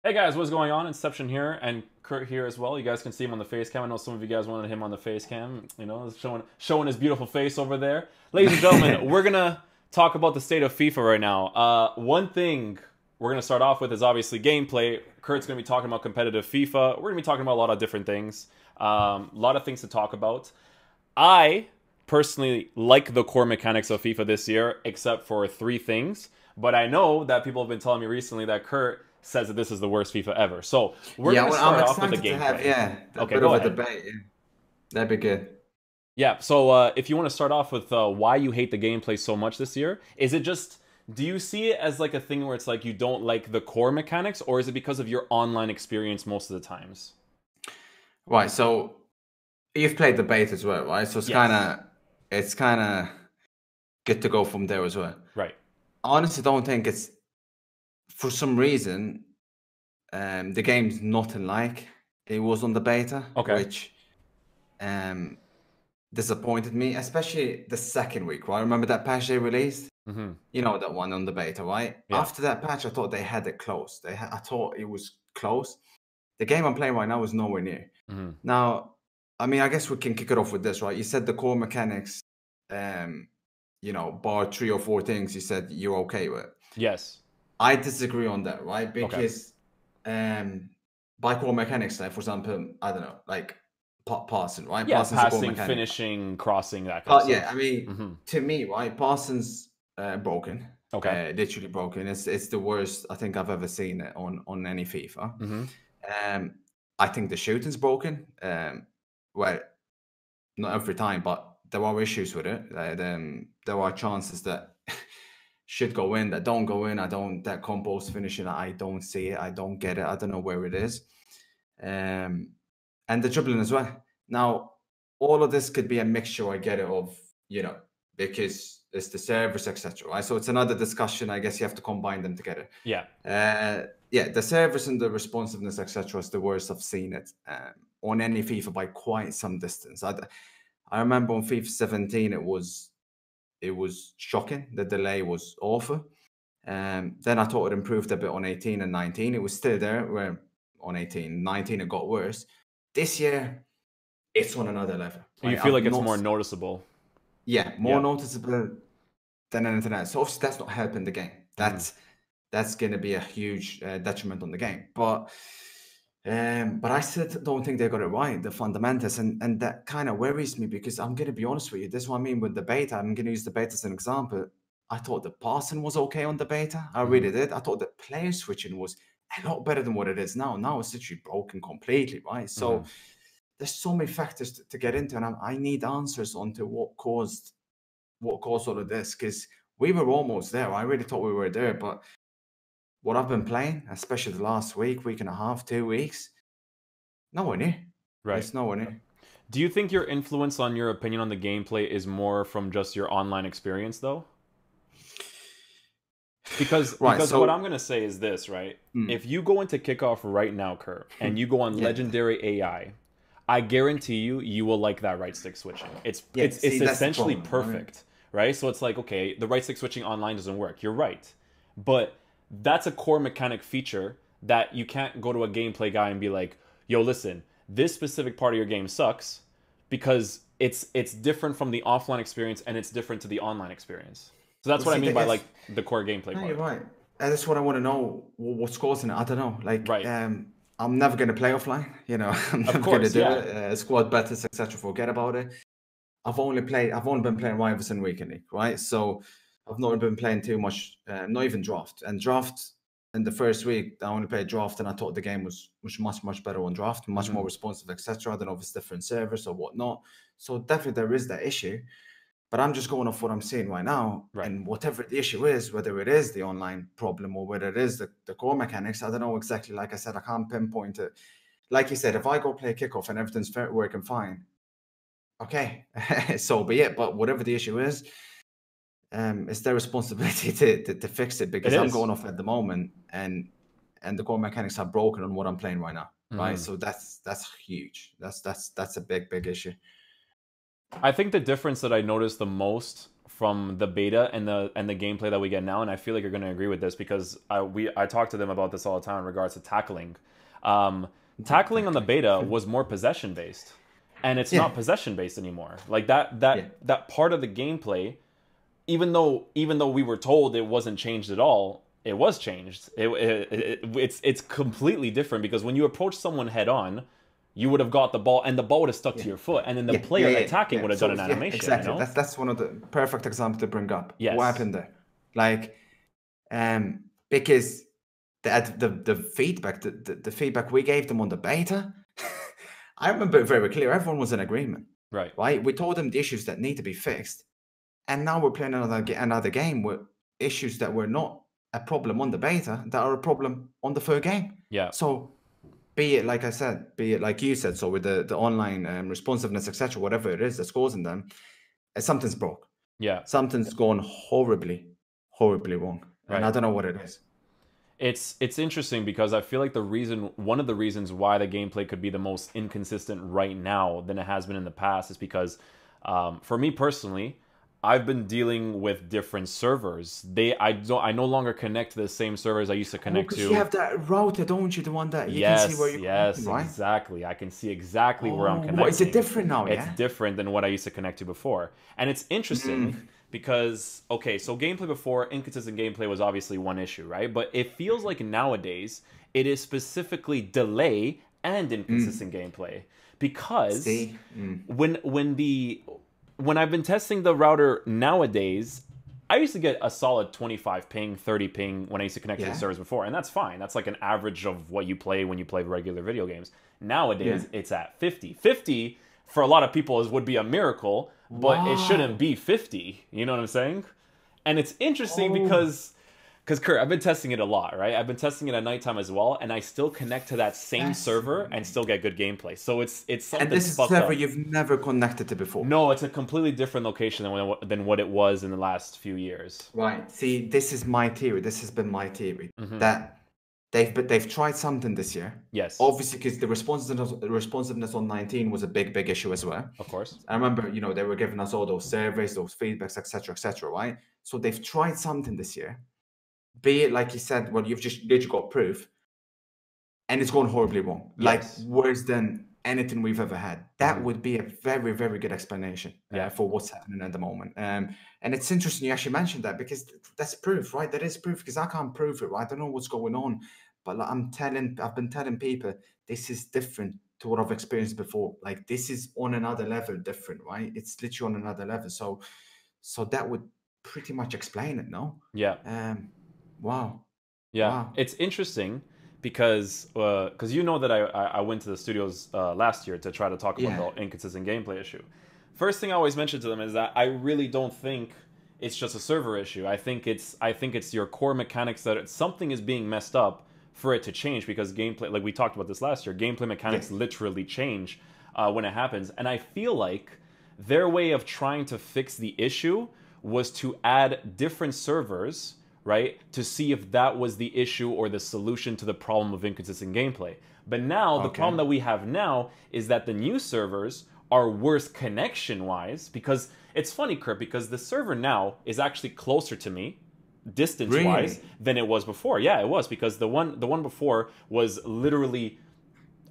Hey guys, what's going on? Inception here, and Kurt here as well. You guys can see him on the face cam. I know some of you guys wanted him on the face cam. You know, showing his beautiful face over there. Ladies and gentlemen, we're gonna talk about the state of FIFA right now. One thing we're gonna start off with is obviously gameplay. Kurt's gonna be talking about competitive FIFA. We're gonna be talking about a lot of different things. A lot of things to talk about. I personally like the core mechanics of FIFA this year, except for three things. But I know that people have been telling me recently that Kurt says that this is the worst FIFA ever. So we're Yeah, going to well, start I'm off with the excited to have, gameplay. a Okay, bit go of a ahead. debate. Yeah. That'd be good. Yeah, so if you want to start off with why you hate the gameplay so much this year, is it just, do you see it as like a thing where it's like you don't like the core mechanics, or is it because of your online experience most of the times? Right, so you've played the beta as well, right? So Yes. it's kind of good to go from there as well. Right. I honestly don't think it's for some reason the game's nothing like it was on the beta, Okay. which um disappointed me, especially the second week, right? Remember that patch they released? Mm-hmm. You know that one on the beta, right? Yeah. After that patch, I thought they had it close. I thought it was close. The game I'm playing right now is nowhere near. Mm-hmm. Now, I mean, I guess we can kick it off with this, right? You said the core mechanics, um, bar three or four things you said you're okay with. Yes. I disagree on that, right? Okay. Because by core mechanics, like for example, I don't know, like passing, right? Yeah, Passing's a core passing, mechanic. finishing, crossing, that kind of Yeah, stuff. I mean, Mm-hmm. to me, right, Parsons broken, Okay. literally broken. It's the worst I think I've ever seen it on any FIFA. Mm-hmm. Um, I think the shooting's broken. Well, not every time, but there are issues with it. There are chances that should go in that don't go in. I don't that compost finishing. I don't see it. I don't get it. I don't know where it is. Um, and the dribbling as well. Now, all of this could be a mixture. I get it of because it's the service, etc. Right. So it's another discussion. I guess you have to combine them together. Yeah. Yeah, the service and the responsiveness, etc., is the worst I've seen it on any FIFA by quite some distance. I remember on FIFA 17, it was shocking. The delay was awful. Then I thought it improved a bit on 18 and 19. It was still there. Where on 18, 19 it got worse. This year, it's on another level. You Right? feel I've like it's not, more noticeable. yeah, more Yeah. noticeable than anything else. So obviously, that's not helping the game. Mm-hmm. That's going to be a huge detriment on the game. But I still don't think they got it right, the fundamentals, and that kind of worries me because I'm going to be honest with you. This is what I mean with the beta. I'm going to use the beta as an example. I thought the passing was okay on the beta. I Mm-hmm. really did. I thought the player switching was a lot better than what it is now. Now it's literally broken completely, right? Mm-hmm. So there's so many factors to get into, and I need answers onto what caused all of this because we were almost there. I really thought we were there, but what I've been playing, especially the last week and a half, 2 weeks, nowhere near. Right. It's nowhere near. Do you think your influence on your opinion on the gameplay is more from just your online experience, though? Because Right. because what I'm So, gonna say is this, right? mm, If you go into kickoff right now, Kurt, and you go on yeah, legendary I guarantee you will like that right stick switching. It's yeah. it's See, it's that's the essentially problem, right? perfect, right? So it's like, okay, the right stick switching online doesn't work. You're right. But that's a core mechanic feature that you can't go to a gameplay guy and be like, "Yo, listen, this specific part of your game sucks because it's different from the offline experience and it's different to the online experience." So that's Well, what I see, mean by like it's the core gameplay no, you're part. right. And that's what I want to know. What's causing it? I don't know. Like, Right. I'm never going to play offline. I'm Of never going to course, do yeah. it. Squad betters, etc. Forget about it. I've only been playing Rivals and Weekend League, right? So I've not been playing too much, not even draft. And draft in the first week, I only played draft, and I thought the game was much better on draft, much more Hmm. responsive, etc. I don't know if it's different servers or whatnot. So definitely there is that issue. But I'm just going off what I'm seeing right now, Right. and whatever the issue is, whether it is the online problem or whether it is the core mechanics, I don't know exactly. Like I said, I can't pinpoint it. Like you said, if I go play kickoff and everything's working fine, okay, so be it. But whatever the issue is, it's their responsibility to fix it It because I'm is. going off at the moment and the core mechanics are broken on what I'm playing right now. Right. Hmm. So that's huge. That's a big issue. I think the difference that I noticed the most from the beta and the gameplay that we get now, and I feel like you're going to agree with this because I talk to them about this all the time in regards to tackling. Tackling on the beta was more possession based, and it's not possession based anymore. Like that part of the gameplay, even though we were told it wasn't changed at all, it was changed. It's completely different because when you approach someone head on, you would have got the ball, and the ball would have stuck to your foot, and then the player attacking would have done an animation. Exactly. You know? That's one of the perfect examples to bring up. Yes. What happened there? Like, because the feedback, the feedback we gave them on the beta, I remember it very clear. Everyone was in agreement. Right. We told them the issues that need to be fixed, and now we're playing another game with issues that were not a problem on the beta that are a problem on the third game. Yeah. So, be it like I said, be it like you said, so with the online responsiveness, etc., whatever it is that's causing them, something's broke. Yeah. Something's gone horribly wrong. Right. And I don't know what it is. It's interesting because I feel like one of the reasons why the gameplay could be the most inconsistent right now than it has been in the past is because, for me personally, I've been dealing with different servers. I no longer connect to the same servers I used to connect to. You have that router, don't you? The one that you can see where you're connecting, right? Exactly. I can see exactly where I'm connecting. What, is it different now? It's different than what I used to connect to before. And it's interesting because, okay, so gameplay before, inconsistent gameplay was obviously one issue, right? But it feels like nowadays it is specifically delay and inconsistent gameplay. Because when I've been testing the router nowadays, I used to get a solid 25 ping, 30 ping when I used to connect to the servers before, and that's fine. That's like an average of what you play when you play regular video games. Nowadays, it's at 50. 50, for a lot of people, would be a miracle, but it shouldn't be 50. You know what I'm saying? And it's interesting because Kurt, I've been testing it a lot, right? I've been testing it at nighttime as well, and I still connect to that same server and still get good gameplay. So it's something. And this is a server you've never connected to before. No, it's a completely different location than what it was in the last few years. Right. See, this is my theory. This has been my theory that they've tried something this year. Yes. Obviously, because the responsiveness on 19 was a big issue as well. Of course. I remember, they were giving us all those surveys, those feedbacks, etc., right? So they've tried something this year. Be it like you said, well, you've just literally got proof, and it's gone horribly wrong. Yes. Like worse than anything we've ever had. That would be a very, very good explanation for what's happening at the moment. And it's interesting you actually mentioned that because that's proof, right? That is proof because I can't prove it, right? I don't know what's going on, but like, I've been telling people this is different to what I've experienced before. Like this is on another level different, right? It's literally on another level. So that would pretty much explain it, no? Yeah. Wow. Yeah. Wow. It's interesting because you know that I went to the studios last year to try to talk about the inconsistent gameplay issue. First thing I always mention to them is that I really don't think it's just a server issue. I think it's your core mechanics that something is being messed up for it to change because gameplay, like we talked about this last year, gameplay mechanics literally change when it happens. And I feel like their way of trying to fix the issue was to add different servers, right, to see if that was the issue or the solution to the problem of inconsistent gameplay. But now, the problem that we have now is that the new servers are worse connection-wise, because it's funny, Kurt, because the server now is actually closer to me, distance-wise, than it was before. Yeah, it was, because the one before was literally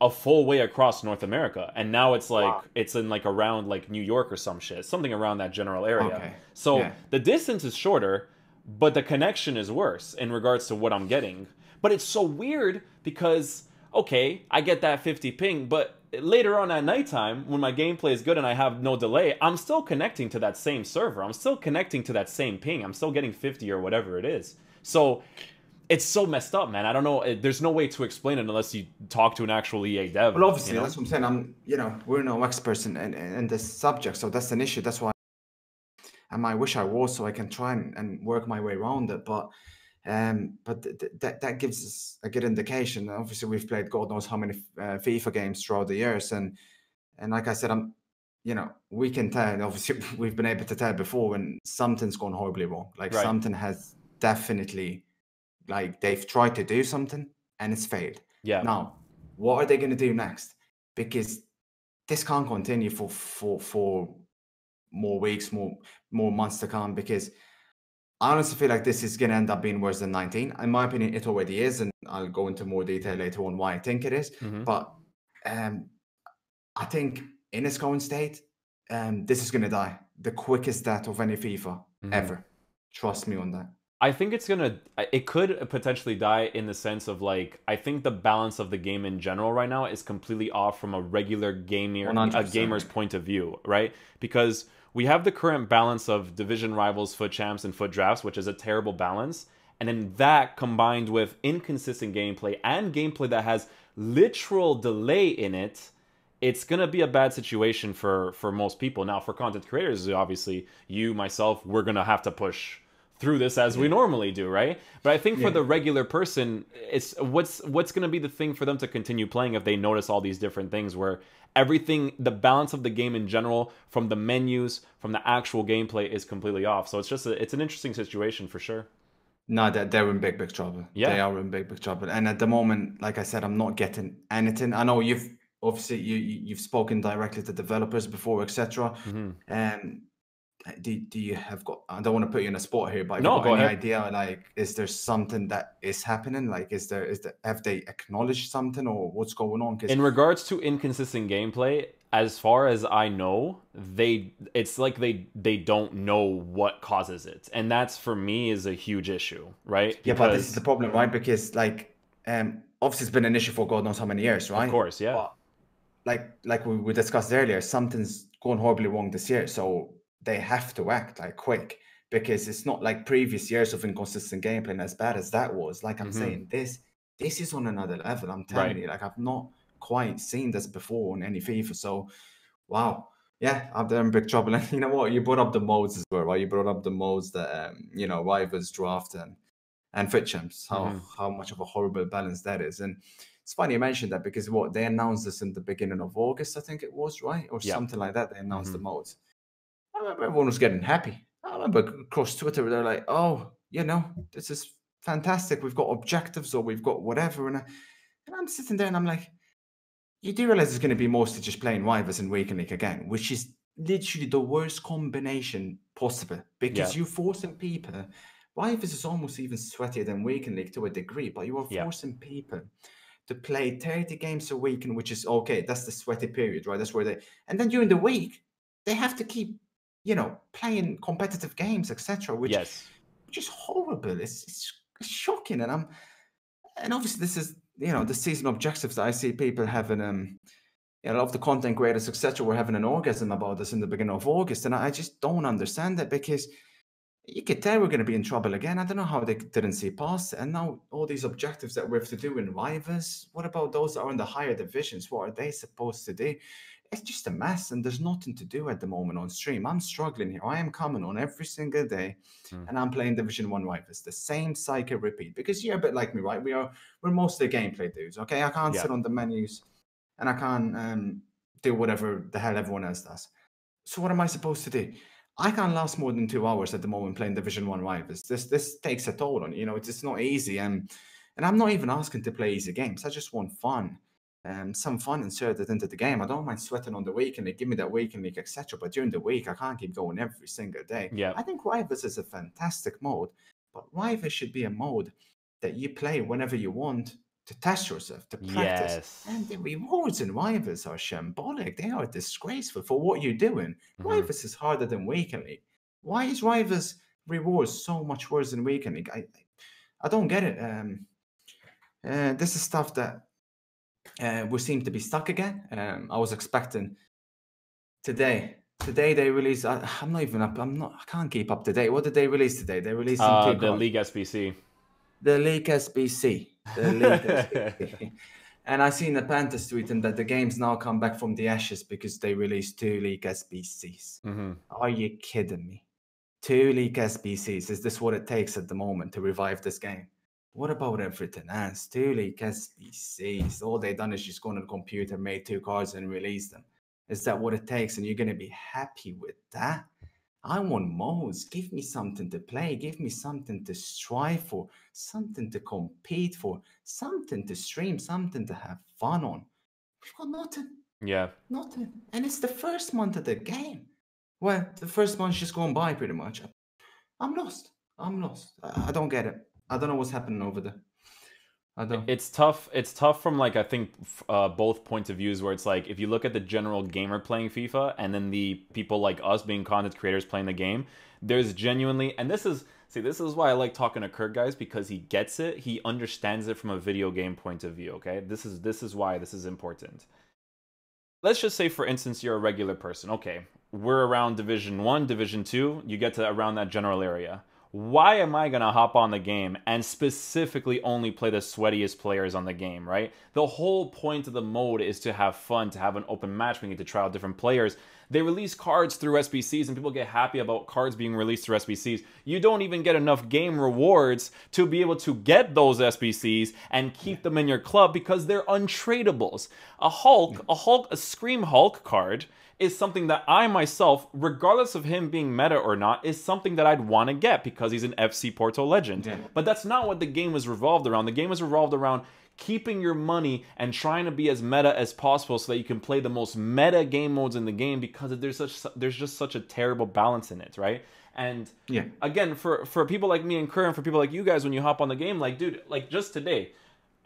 a full way across North America, and now it's like it's in like around like New York or some shit, something around that general area. So the distance is shorter, but the connection is worse in regards to what I'm getting. But it's so weird because, okay, I get that 50 ping, but later on at nighttime, when my gameplay is good and I have no delay, I'm still connecting to that same server. I'm still connecting to that same ping. I'm still getting 50 or whatever it is. So it's so messed up, man. I don't know. There's no way to explain it unless you talk to an actual EA dev. Well, obviously, that's what I'm saying. We're no experts in this subject, so that's an issue. That's why I wish I was, so I can try and work my way around it. But that gives us a good indication. Obviously, we've played God knows how many FIFA games throughout the years, and like I said, we can tell. Obviously, we've been able to tell before when something's gone horribly wrong. Like something has definitely, like they've tried to do something and it's failed. Yeah. Now, what are they going to do next? Because this can't continue for more weeks, more months to come, because I honestly feel like this is going to end up being worse than 19. In my opinion, it already is, and I'll go into more detail later on why I think it is. Hmm. But I think in its current state, this is going to die. The quickest death of any FIFA ever. Trust me on that. I think it could potentially die in the sense of like, I think the balance of the game in general right now is completely off from a regular gamer's 100%. point of view, right? Because we have the current balance of division rivals, foot champs, and foot drafts, which is a terrible balance. And then that combined with inconsistent gameplay and gameplay that has literal delay in it, it's gonna be a bad situation for most people. Now, for content creators, obviously, you, myself, we're gonna have to push through this as we normally do, right? But I think for the regular person, it's what's going to be the thing for them to continue playing if they notice all these different things where everything, the balance of the game in general, from the menus, from the actual gameplay, is completely off. So it's an interesting situation for sure. No, they're in big trouble. Yeah. They are in big trouble. And at the moment, like I said, I'm not getting anything. I know you've obviously you've spoken directly to developers before, etc. And do you have got? I don't want to put you in a spot here, but have you No, got go any ahead. idea? Like, is there something that is happening? Like, have they acknowledged something or what's going on? Because In regards to inconsistent gameplay, as far as I know, it's like they don't know what causes it, and that's for me is a huge issue, right? yeah, but this is the Because problem, right? Because like, obviously it's been an issue for God knows how many years, of right? course, yeah, But like we discussed earlier, something's gone horribly wrong this year, so they have to act like quick, because it's not like previous years of inconsistent gameplay, and as bad as that was, like I'm saying, this is on another level. I'm telling right. you, like I've not quite seen this before on any FIFA. So wow. Yeah, they're in big trouble. And you know what? You brought up the modes as well, right? You brought up the modes that rivals draft and fit champs, how much of a horrible balance that is. And it's funny you mentioned that, because what they announced this in the beginning of August, I think it was, right? Or Yeah. something like that. They announced the modes. I remember everyone was getting happy. I remember across Twitter, they're like, oh, this is fantastic. We've got objectives or we've got whatever. And I'm sitting there and I'm like, you do realize it's going to be mostly just playing rivals in Weekend League again, which is literally the worst combination possible, Yeah. because you're forcing people. Rivals is almost even sweatier than Weekend League to a degree, but you are Yeah. forcing people to play 30 games a week, which is okay. That's the sweaty period, right? That's where and then during the week, they have to keep, playing competitive games, etc., which Yes. is horrible. It's shocking. And obviously this is, the season objectives that I see people having, a lot of the content creators, etc., were having an orgasm about this in the beginning of August. And I just don't understand it, because you could tell we're going to be in trouble again. I don't know how they didn't see past it. And now all these objectives that we have to do in rivals, what about those that are in the higher divisions? What are they supposed to do? It's just a mess, and there's nothing to do at the moment on stream. I'm struggling here. I am coming on every single day, and I'm playing Division 1 rivals. The same cycle repeat, because you're a bit like me, right? We're mostly gameplay dudes, okay? I can't Yeah. sit on the menus, and I can't do whatever the hell everyone else does. So what am I supposed to do? I can't last more than 2 hours at the moment playing Division 1 rivals. This takes a toll on you. It's not easy, and I'm not even asking to play easy games. I just want fun, some fun inserted into the game. I don't mind sweating on the weekend. They give me that weekend league, etc. But during the week, I can't keep going every single day. Yeah. I think rivals is a fantastic mode, but rivals should be a mode that you play whenever you want, to test yourself, to practice. Yes. And the rewards in Rivals are shambolic. They are disgraceful for what you're doing. Rivals is harder than Weekend League. Why is Rivals rewards so much worse than Weekend League? I don't get it. This is stuff that we seem to be stuck again. I was expecting today. Today they released. I'm not even up. I can't keep up to date. What did they release today? They released some key The cards. League SBC. The League SBC. The League SBC. And I seen the Panthers tweeting that the games now come back from the ashes because they released 2 League SBCs. Are you kidding me? 2 League SBCs. Is this what it takes at the moment to revive this game? What about everything else? 2 League SBCs. All they done is just go on the computer, made 2 cards and release them. Is that what it takes? And you're going to be happy with that? I want modes. Give me something to play. Give me something to strive for, something to compete for, something to stream, something to have fun on. We've got nothing. Yeah. Nothing. And it's the first month of the game. Well, the first month's just gone by pretty much. I'm lost. I'm lost. I don't get it. I don't know what's happening over there. I don't. It's tough. It's tough from like I think both points of views. Where it's like if you look at the general gamer playing FIFA, and then the people like us being content creators playing the game, there's genuinely, and this is why I like talking to Kurt, guys, because he gets it. He understands it from a video game point of view. Okay, this is why this is important. Let's just say, for instance, you're a regular person. Okay, we're around Division 1, Division 2, you get to around that general area. Why am I going to hop on the game and specifically only play the sweatiest players on the game, right? The whole point of the mode is to have fun, to have an open match, we need to try out different players. They release cards through SBCs and people get happy about cards being released through SBCs. You don't even get enough game rewards to be able to get those SBCs and keep them in your club because they're untradables. A Scream Hulk card is something that I myself, regardless of him being meta or not, is something that I'd want to get because he's an FC Porto legend. Yeah. But that's not what the game was revolved around. The game was revolved around keeping your money and trying to be as meta as possible so that you can play the most meta game modes in the game because there's just such a terrible balance in it, right? And yeah, again, for people like me and Kurt, and for people like you guys, when you hop on the game, like, dude, like just today,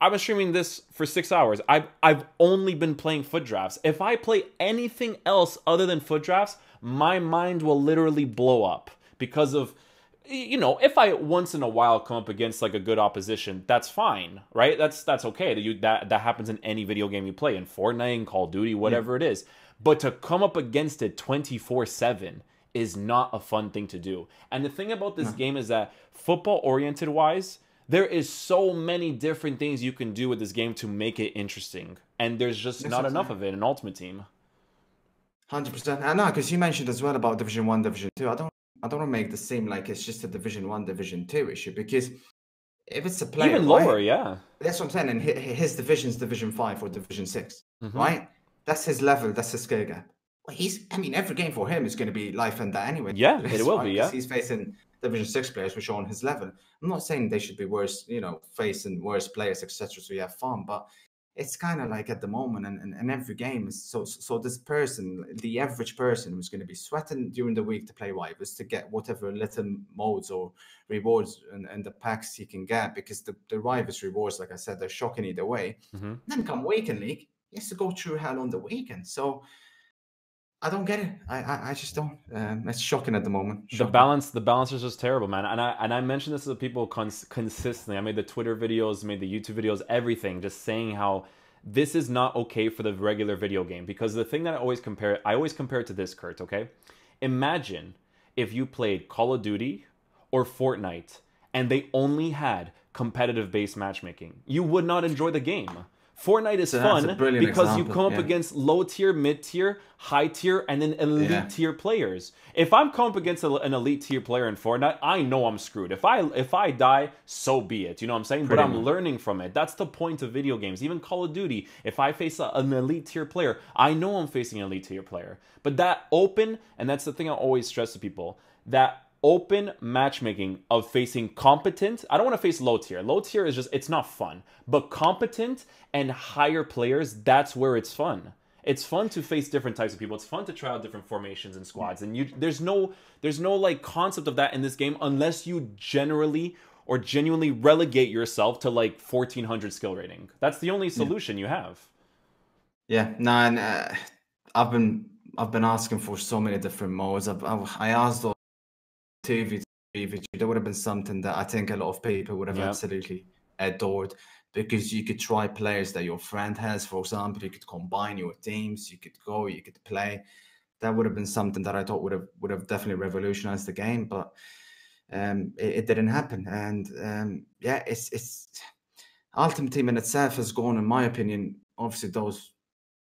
I've been streaming this for 6 hours. I've only been playing foot drafts. If I play anything else other than foot drafts, my mind will literally blow up because of, you know, if I once in a while come up against like a good opposition, that's fine, right? That's okay. That happens in any video game you play, in Fortnite, in Call of Duty, whatever it is. But to come up against it 24/7 is not a fun thing to do. And the thing about this game is that football oriented wise, there is so many different things you can do with this game to make it interesting, and there's just not enough of it in Ultimate Team. 100%. I know, because you mentioned as well about Division 1, Division 2. I don't want to make this seem like it's just a Division 1, Division 2 issue, because if it's a player, even lower, right, yeah, that's what I'm saying. And his division's Division 5 or Division 6, right? That's his level. That's his skill gap. Well, I mean, every game for him is going to be life and that anyway. Yeah, it will be. Yeah, he's facing Division 6 players which are on his level. I'm not saying they should be worse, you know, facing worse players, etc. So you have fun, but it's kind of like at the moment, and every game is so this person, the average person, who's going to be sweating during the week to play Rivals to get whatever little modes or rewards and the packs he can get, because the Rivals rewards, like I said, they're shocking either way. Then come weekend league, he has to go through hell on the weekend. So I don't get it. I just don't. It's shocking at the moment. Shocking. The balance is just terrible, man. And I mentioned this to people consistently. I made the Twitter videos, made the YouTube videos, everything, just saying how this is not okay for the regular video game. Because the thing that I always compare it to this, Kurt. Okay, imagine if you played Call of Duty or Fortnite and they only had competitive based matchmaking. You would not enjoy the game. Fortnite is fun because you come up against low tier, mid tier, high tier, and then elite tier players. If I'm coming up against an elite tier player in Fortnite, I know I'm screwed. If I die, so be it. You know what I'm saying? But I'm learning from it. That's the point of video games. Even Call of Duty, if I face an elite tier player, I know I'm facing an elite tier player. But that open, and that's the thing I always stress to people, that open matchmaking of facing competent, I don't want to face low tier. Low tier is just, it's not fun. But competent and higher players, that's where it's fun. It's fun to face different types of people. It's fun to try out different formations and squads. And there's no like concept of that in this game unless you genuinely relegate yourself to like 1400 skill rating. That's the only solution you have. Yeah, no, and I've been asking for so many different modes. I asked those 2v2, there would have been something that I think a lot of people would have absolutely adored, because you could try players that your friend has, for example. You could combine your teams, you could play. That would have been something that I thought would have definitely revolutionized the game, but it didn't happen. And it's Ultimate Team in itself has gone, in my opinion, obviously those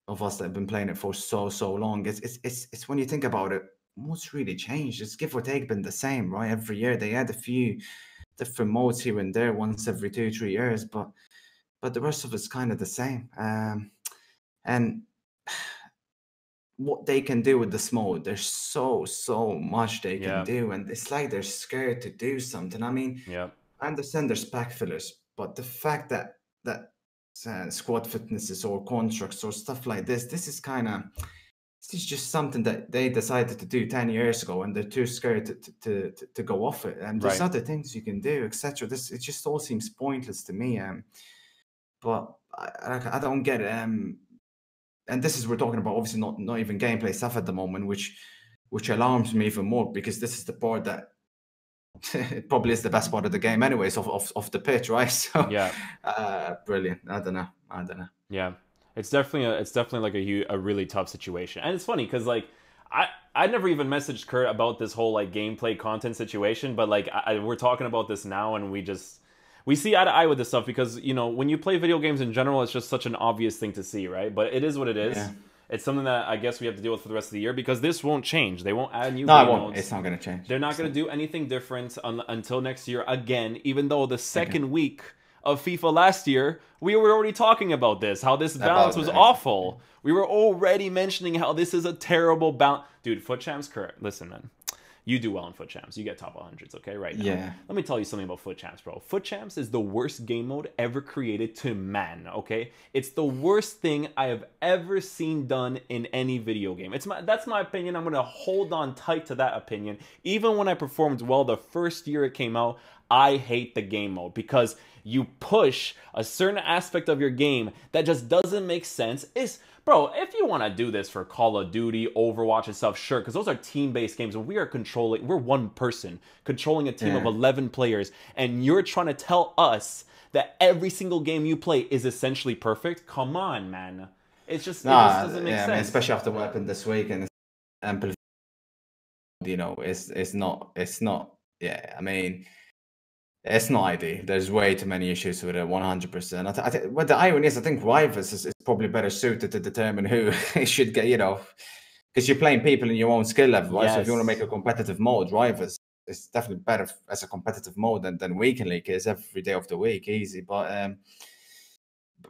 of us that have been playing it for so long, it's when you think about it, what's really changed? It's give or take been the same, right? Every year they add a few different modes here and there, once every 2-3 years, but the rest of it's kind of the same. And what they can do with this mode, there's so much they can do, and it's like they're scared to do something. I mean, I understand there's pack fillers, but the fact that squad fitnesses or constructs or stuff like this is kind of, this is just something that they decided to do 10 years ago, and they're too scared to go off it. And there's Right. other things you can do, etc. It just all seems pointless to me. But I don't get it. And this is we're talking about obviously not even gameplay stuff at the moment, which alarms me even more because this is the part that it probably is the best part of the game, anyways, of the pitch, right? So, Yeah. brilliant. I don't know. Yeah, it's definitely like a really tough situation, and it's funny because like I never even messaged Kurt about this whole like gameplay content situation, but like we're talking about this now, and we see eye to eye with this stuff because you know when you play video games in general, it's just such an obvious thing to see, right? But it is what it is. Yeah. It's something that I guess we have to deal with for the rest of the year because this won't change. They won't add new No, it game won't. modes. It's not going to change. They're not going to do anything different until next year again, even though the second week of FIFA last year, we were already talking about this, how this balance was awful. We were already mentioning how this is a terrible balance. Dude, Foot Champs, Kurt, listen, man. You do well in Foot Champs. You get top 100s, okay, right now. Yeah. Let me tell you something about Foot Champs, bro. Foot Champs is the worst game mode ever created to man, okay? It's the worst thing I have ever seen done in any video game. That's my opinion. I'm going to hold on tight to that opinion. Even when I performed well the first year it came out, I hate the game mode because you push a certain aspect of your game that just doesn't make sense. Bro, if you want to do this for Call of Duty, Overwatch and stuff, sure, because those are team-based games and we're one person controlling a team of 11 players, and you're trying to tell us that every single game you play is essentially perfect? Come on, man. It just doesn't make sense. I mean, especially after what happened this week and amplified, you know, it's not, yeah, I mean, it's not ideal. There's way too many issues with it, 100%. I think, but the irony is, I think Rivals is probably better suited to determine who should get, you know, because you're playing people in your own skill level, right? So if you want to make a competitive mode, Rivals is definitely better as a competitive mode than Weekend League is every day of the week, easy. But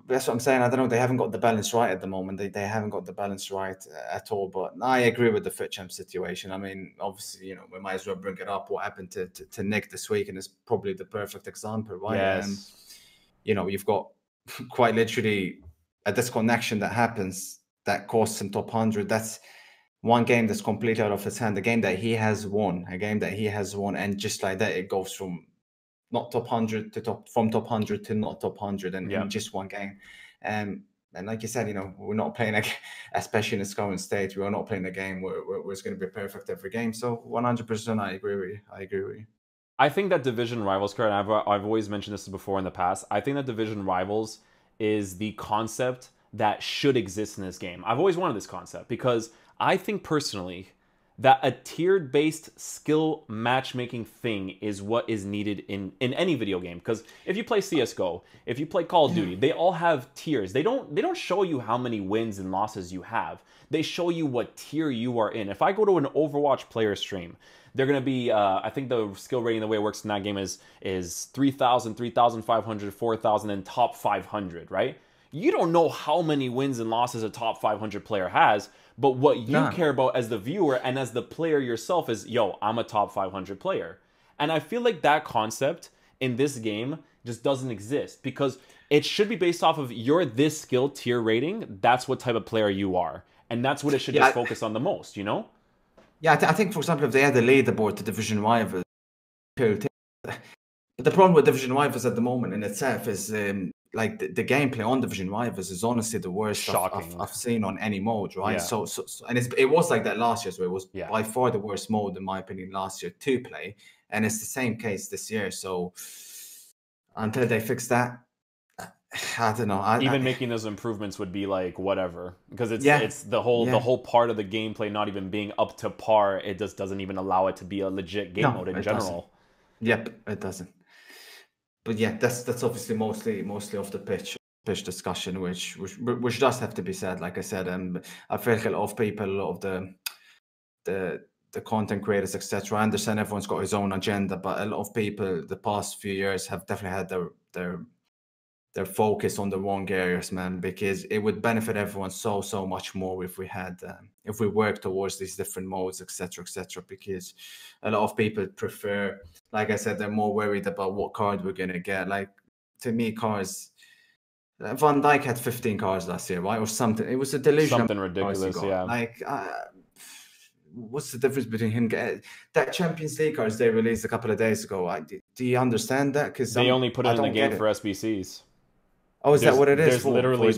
that's what I'm saying. I don't know. They haven't got the balance right at the moment. They haven't got the balance right at all. But I agree with the Fit Champ situation. I mean, obviously, you know, we might as well bring it up. What happened to Nick this week, and it's probably the perfect example, right? Yes. You know, you've got quite literally a disconnection that happens that costs him top 100. That's one game that's completely out of his hand. A game that he has won. And just like that, it goes from not top 100 to top 100 to not top 100 in just one game. And like you said, you know, we're not playing especially in its current state, we're not playing a game where it's going to be perfect every game. So 100%, I agree with you. I think that Division Rivals, Kurt, and I've always mentioned this before in the past, I think that Division Rivals is the concept that should exist in this game. I've always wanted this concept because I think personally that a tiered based skill matchmaking thing is what is needed in any video game. Because if you play CSGO, if you play Call of Duty, they all have tiers. They don't show you how many wins and losses you have. They show you what tier you are in. If I go to an Overwatch player stream, they're going to be, I think the skill rating, the way it works in that game is 3,000, 3,500, 4,000, and top 500, right? You don't know how many wins and losses a top 500 player has, but what you care about as the viewer and as the player yourself is, yo, I'm a top 500 player. And I feel like that concept in this game just doesn't exist because it should be based off of your this skill tier rating. That's what type of player you are. And that's what it should just focus on the most, you know? Yeah, I think, for example, if they had a leaderboard to Division Rivals, cool thing. But the problem with Division Rivals at the moment in itself is like the gameplay on Division Rivals is honestly the worst I've seen on any mode, right? Yeah. So and it was like that last year, so it was by far the worst mode in my opinion last year to play, and it's the same case this year. So until they fix that, I don't know. Even making those improvements would be like whatever, because it's the whole part of the gameplay not even being up to par. It just doesn't even allow it to be a legit game mode in general. Yep, it doesn't. But yeah, that's obviously mostly off the pitch discussion, which does have to be said. Like I said, I feel like a lot of people, a lot of the content creators, etc. I understand everyone's got his own agenda, but a lot of people the past few years have definitely had their focus on the wrong areas, man, because it would benefit everyone so much more if we had if we work towards these different modes, etc., because a lot of people prefer, like I said, they're more worried about what card we're gonna get. Like, to me, cars, Van Dijk had 15 cards last year, right, or something. It was a delusion. Something ridiculous, yeah. Like, what's the difference between him that Champions League cards they released a couple of days ago? Do you understand that? Because they only put it in the game for SBCs. Oh, is that what it is?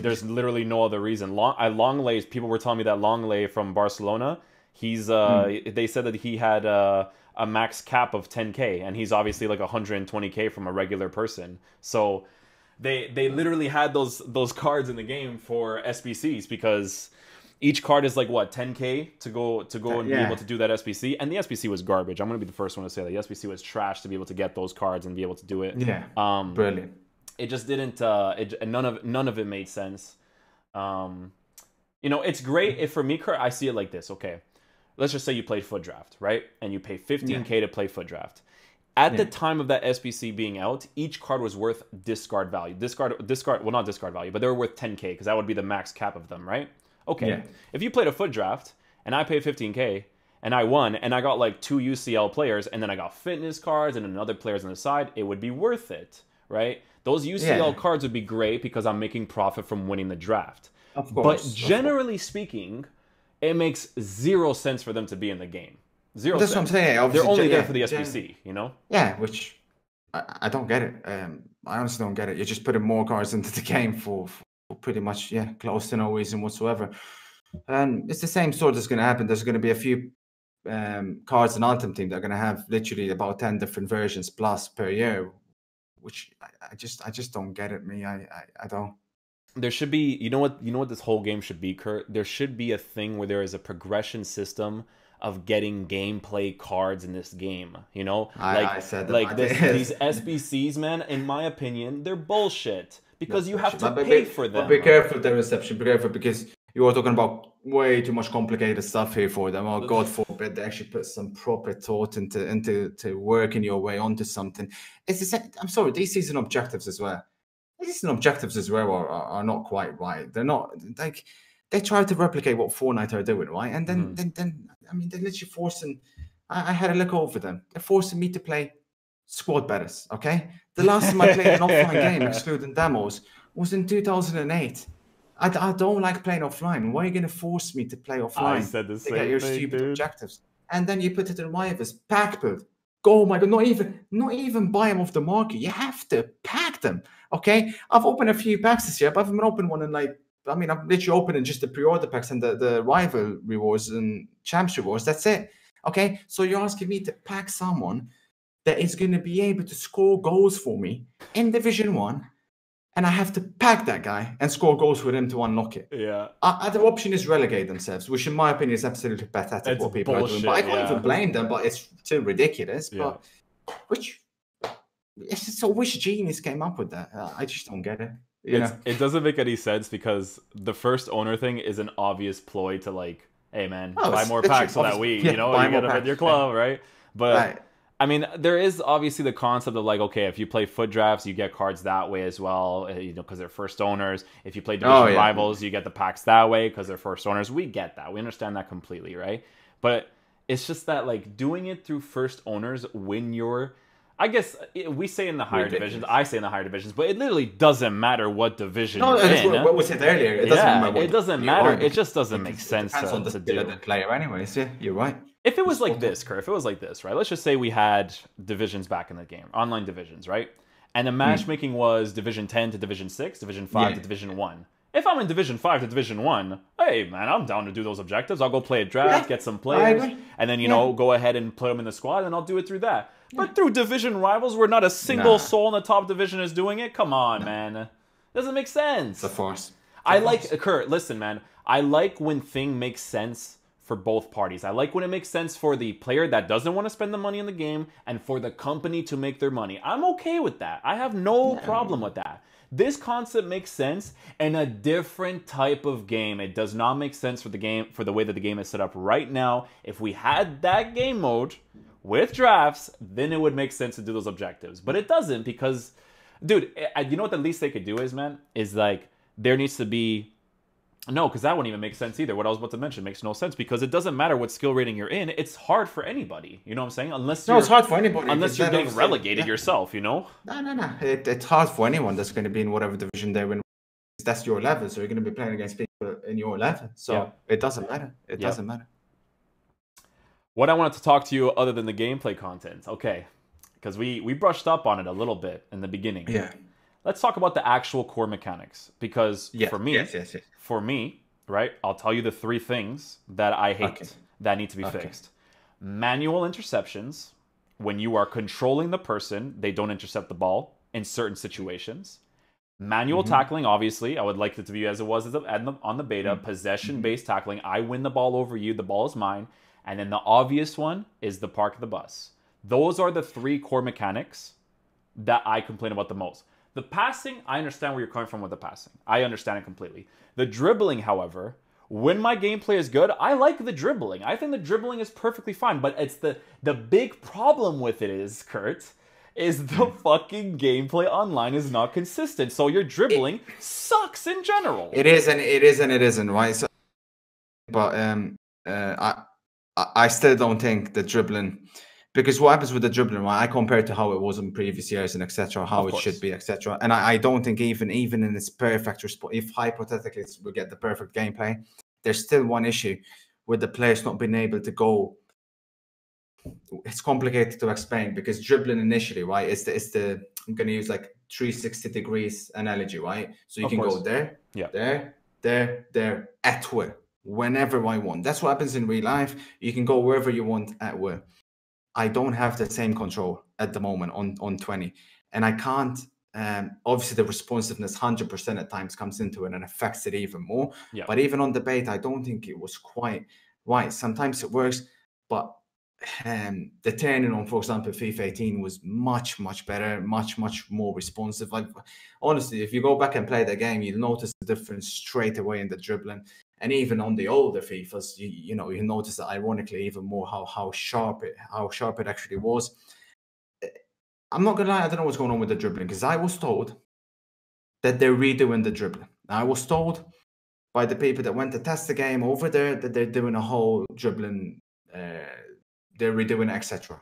There's literally no other reason. Longley, people were telling me that Longley from Barcelona, he's they said that he had a max cap of 10K, and he's obviously like 120K from a regular person. So they literally had those cards in the game for SBCs because each card is like what 10K to go and be able to do that SBC, and the SBC was garbage. I'm gonna be the first one to say that the SBC was trash to be able to get those cards and be able to do it. Yeah, brilliant. It just didn't. None of it made sense. It's great if for me, Kurt, I see it like this. Okay, let's just say you played Foot Draft, right, and you pay 15K to play Foot Draft. At the time of that SBC being out, each card was worth discard value. Well, not discard value, but they were worth 10K because that would be the max cap of them, right? Okay, if you played a Foot Draft and I paid 15K and I won and I got like 2 UCL players and then I got fitness cards and another players on the side, it would be worth it, right? Those UCL cards would be great because I'm making profit from winning the draft. Of course. But generally speaking, it makes 0 sense for them to be in the game. Zero That's sense. What I'm saying. They're only there for the SBC, you know? Yeah, which I don't get it. I honestly don't get it. You're just putting more cards into the game for pretty much, close to no reason whatsoever. And it's the same sort that's going to happen. There's going to be a few cards in Ultimate Team that are going to have literally about 10 different versions plus per year, which I just don't get it, me. I don't. There should be, you know what this whole game should be, Kurt? There should be a thing where there is a progression system of getting gameplay cards in this game, you know? I said that. Like these SBCs, man, in my opinion, they're bullshit because you have to pay for them. But be careful, the reception. Be careful because you are talking about way too much complicated stuff here for them. Oh, God forbid they actually put some proper thought into working your way onto something. It's the same. I'm sorry, these season objectives as well. These season objectives as well are not quite right. They're not like they try to replicate what Fortnite are doing, right? And then I mean, they're literally forcing. I had a look over them. They're forcing me to play squad battles. Okay, the last time I played an offline game, excluding demos, was in 2008. I don't like playing offline. Why are you going to force me to play offline? I said the same to get your thing, stupid dude. objectives, and then you put it in rivals pack build. Oh my God! Not even buy them off the market. You have to pack them. Okay, I've opened a few packs this year, but I haven't opened one in like. I mean, I'm literally opening just the pre-order packs and the rival rewards and champs rewards. That's it. Okay, so you're asking me to pack someone that is going to be able to score goals for me in Division 1, and I have to pack that guy and score goals with him to unlock it. Yeah. The option is relegate themselves, which in my opinion is absolutely pathetic. It's what people bullshit, are doing. But I can't even blame them, but it's still ridiculous. Yeah. But which genius came up with that? I just don't get it. It doesn't make any sense because the first owner thing is an obvious ploy to like, hey man, buy more packs so that you get them in your club, right? But I mean, there is obviously the concept of like, okay, if you play Foot Drafts, you get cards that way as well, because they're first owners. If you play Division Rivals, you get the packs that way because they're first owners. We get that. We understand that completely, right? But it's just that like doing it through first owners when you're, I guess we say in the higher divisions, I say in the higher divisions, but it literally doesn't matter what division you're in. What we said earlier. It doesn't matter. It doesn't matter. It just doesn't make sense to do. The player anyways. Yeah, you're right. If it was like this, Kurt, if it was like this, right? Let's just say we had divisions back in the game, online divisions, right? And the matchmaking was Division 10 to Division 6, Division 5 to Division 1. If I'm in Division 5 to Division 1, hey, man, I'm down to do those objectives. I'll go play a draft, get some players, and then, go ahead and put them in the squad, and I'll do it through that. But through Division Rivals, where not a single soul in the top division is doing it, come on, man. Doesn't make sense. It's a farce. Kurt, listen, man. I like when thing makes sense for both parties. I like when it makes sense for the player that doesn't want to spend the money in the game and for the company to make their money. I'm okay with that. I have no problem with that. This concept makes sense in a different type of game. It does not make sense for the way that the game is set up right now. If we had that game mode with drafts, then it would make sense to do those objectives. But it doesn't because, dude, you know what the least they could do is, man? Is like, there needs to be... No, because that wouldn't even make sense either. What I was about to mention makes no sense because it doesn't matter what skill rating you're in. It's hard for anybody. You know what I'm saying? It's hard for anybody. Unless you're getting relegated yourself, you know? No. It's hard for anyone that's going to be in whatever division they're in that's your level. So you're going to be playing against people in your level. So it doesn't matter. It doesn't matter. What I wanted to talk to you other than the gameplay content, okay, because we brushed up on it a little bit in the beginning. Yeah. Let's talk about the actual core mechanics, because for me, right, I'll tell you the 3 things that I hate that need to be fixed. Manual interceptions. When you are controlling the person, they don't intercept the ball in certain situations. Manual tackling, obviously, I would like it to be as it was on the beta. Possession-based tackling. I win the ball over you. The ball is mine. And then the obvious one is the park the bus. Those are the 3 core mechanics that I complain about the most. The passing, I understand where you're coming from with the passing. I understand it completely. The dribbling, however, when my gameplay is good, I like the dribbling. I think the dribbling is perfectly fine. But it's the big problem with it is, Kurt, is the fucking gameplay online is not consistent. So your dribbling sucks in general. It is and it isn't, right? So, but I still don't think the dribbling, because what happens with the dribbling, right? I compare it to how it was in previous years and etc., how it should be, etc. And I don't think even in its perfect response, if hypothetically we get the perfect gameplay, there's still one issue with the players not being able to go. It's complicated to explain because dribbling initially, right? It's the I'm gonna use like 360 degrees analogy, right? So you can go there, there, at will, whenever I want. That's what happens in real life. You can go wherever you want at will. I don't have the same control at the moment on 20, and I can't. Obviously, the responsiveness 100% at times comes into it and affects it even more. But even on the beta, I don't think it was quite right. Sometimes it works, but the turning on, for example, FIFA 18 was much better, much more responsive. Like honestly, if you go back and play the game, you'll notice the difference straight away in the dribbling. And even on the older FIFAs, you notice that ironically even more how sharp it actually was. I'm not gonna lie, I don't know what's going on with the dribbling, because I was told that they're redoing the dribbling. I was told by the people that went to test the game over there that they're doing a whole dribbling, they're redoing, etc.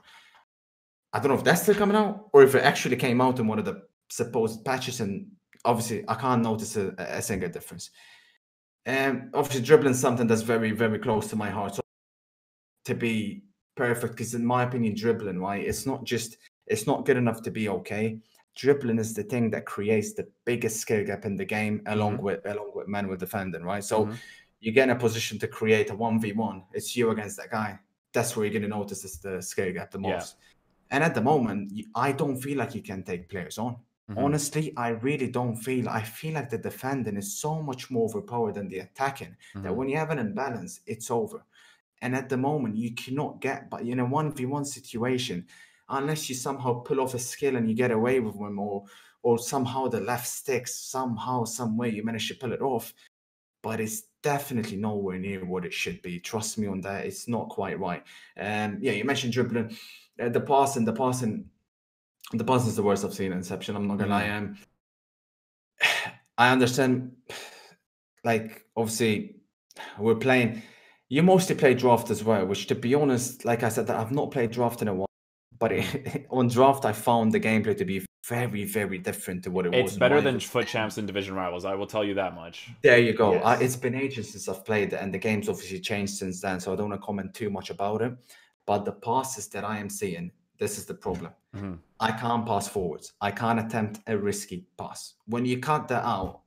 I don't know if that's still coming out or if it actually came out in one of the supposed patches, and obviously I can't notice a single difference. And obviously dribbling is something that's very close to my heart. So to be perfect, because in my opinion, dribbling, right, it's not good enough to be okay. Dribbling is the thing that creates the biggest skill gap in the game, along with manual defending, right? So you get in a position to create a 1v1. It's you against that guy. That's where you're going to notice the skill gap the most. And at the moment, I don't feel like you can take players on. Honestly, I really don't feel. I feel like the defending is so much more overpowered than the attacking that when you have an imbalance, it's over. And at the moment, you cannot get, but in a 1v1 situation, unless you somehow pull off a skill and you get away with them, or somehow the left sticks, somehow, some way you manage to pull it off. But it's definitely nowhere near what it should be. Trust me on that. It's not quite right. You mentioned dribbling. The passing is the worst I've seen in Inception. I'm not gonna lie. I understand. Like obviously, we're playing. You mostly play draft as well, which, to be honest, like I said, that I've not played draft in a while. But on draft, I found the gameplay to be very different to what it was. It's better than FUT Champs and Division Rivals. I will tell you that much. There you go. Yes. It's been ages since I've played it, and the game's obviously changed since then, so I don't want to comment too much about it. But the passes that I am seeing, this is the problem. I can't pass forwards. I can't attempt a risky pass. When you cut that out,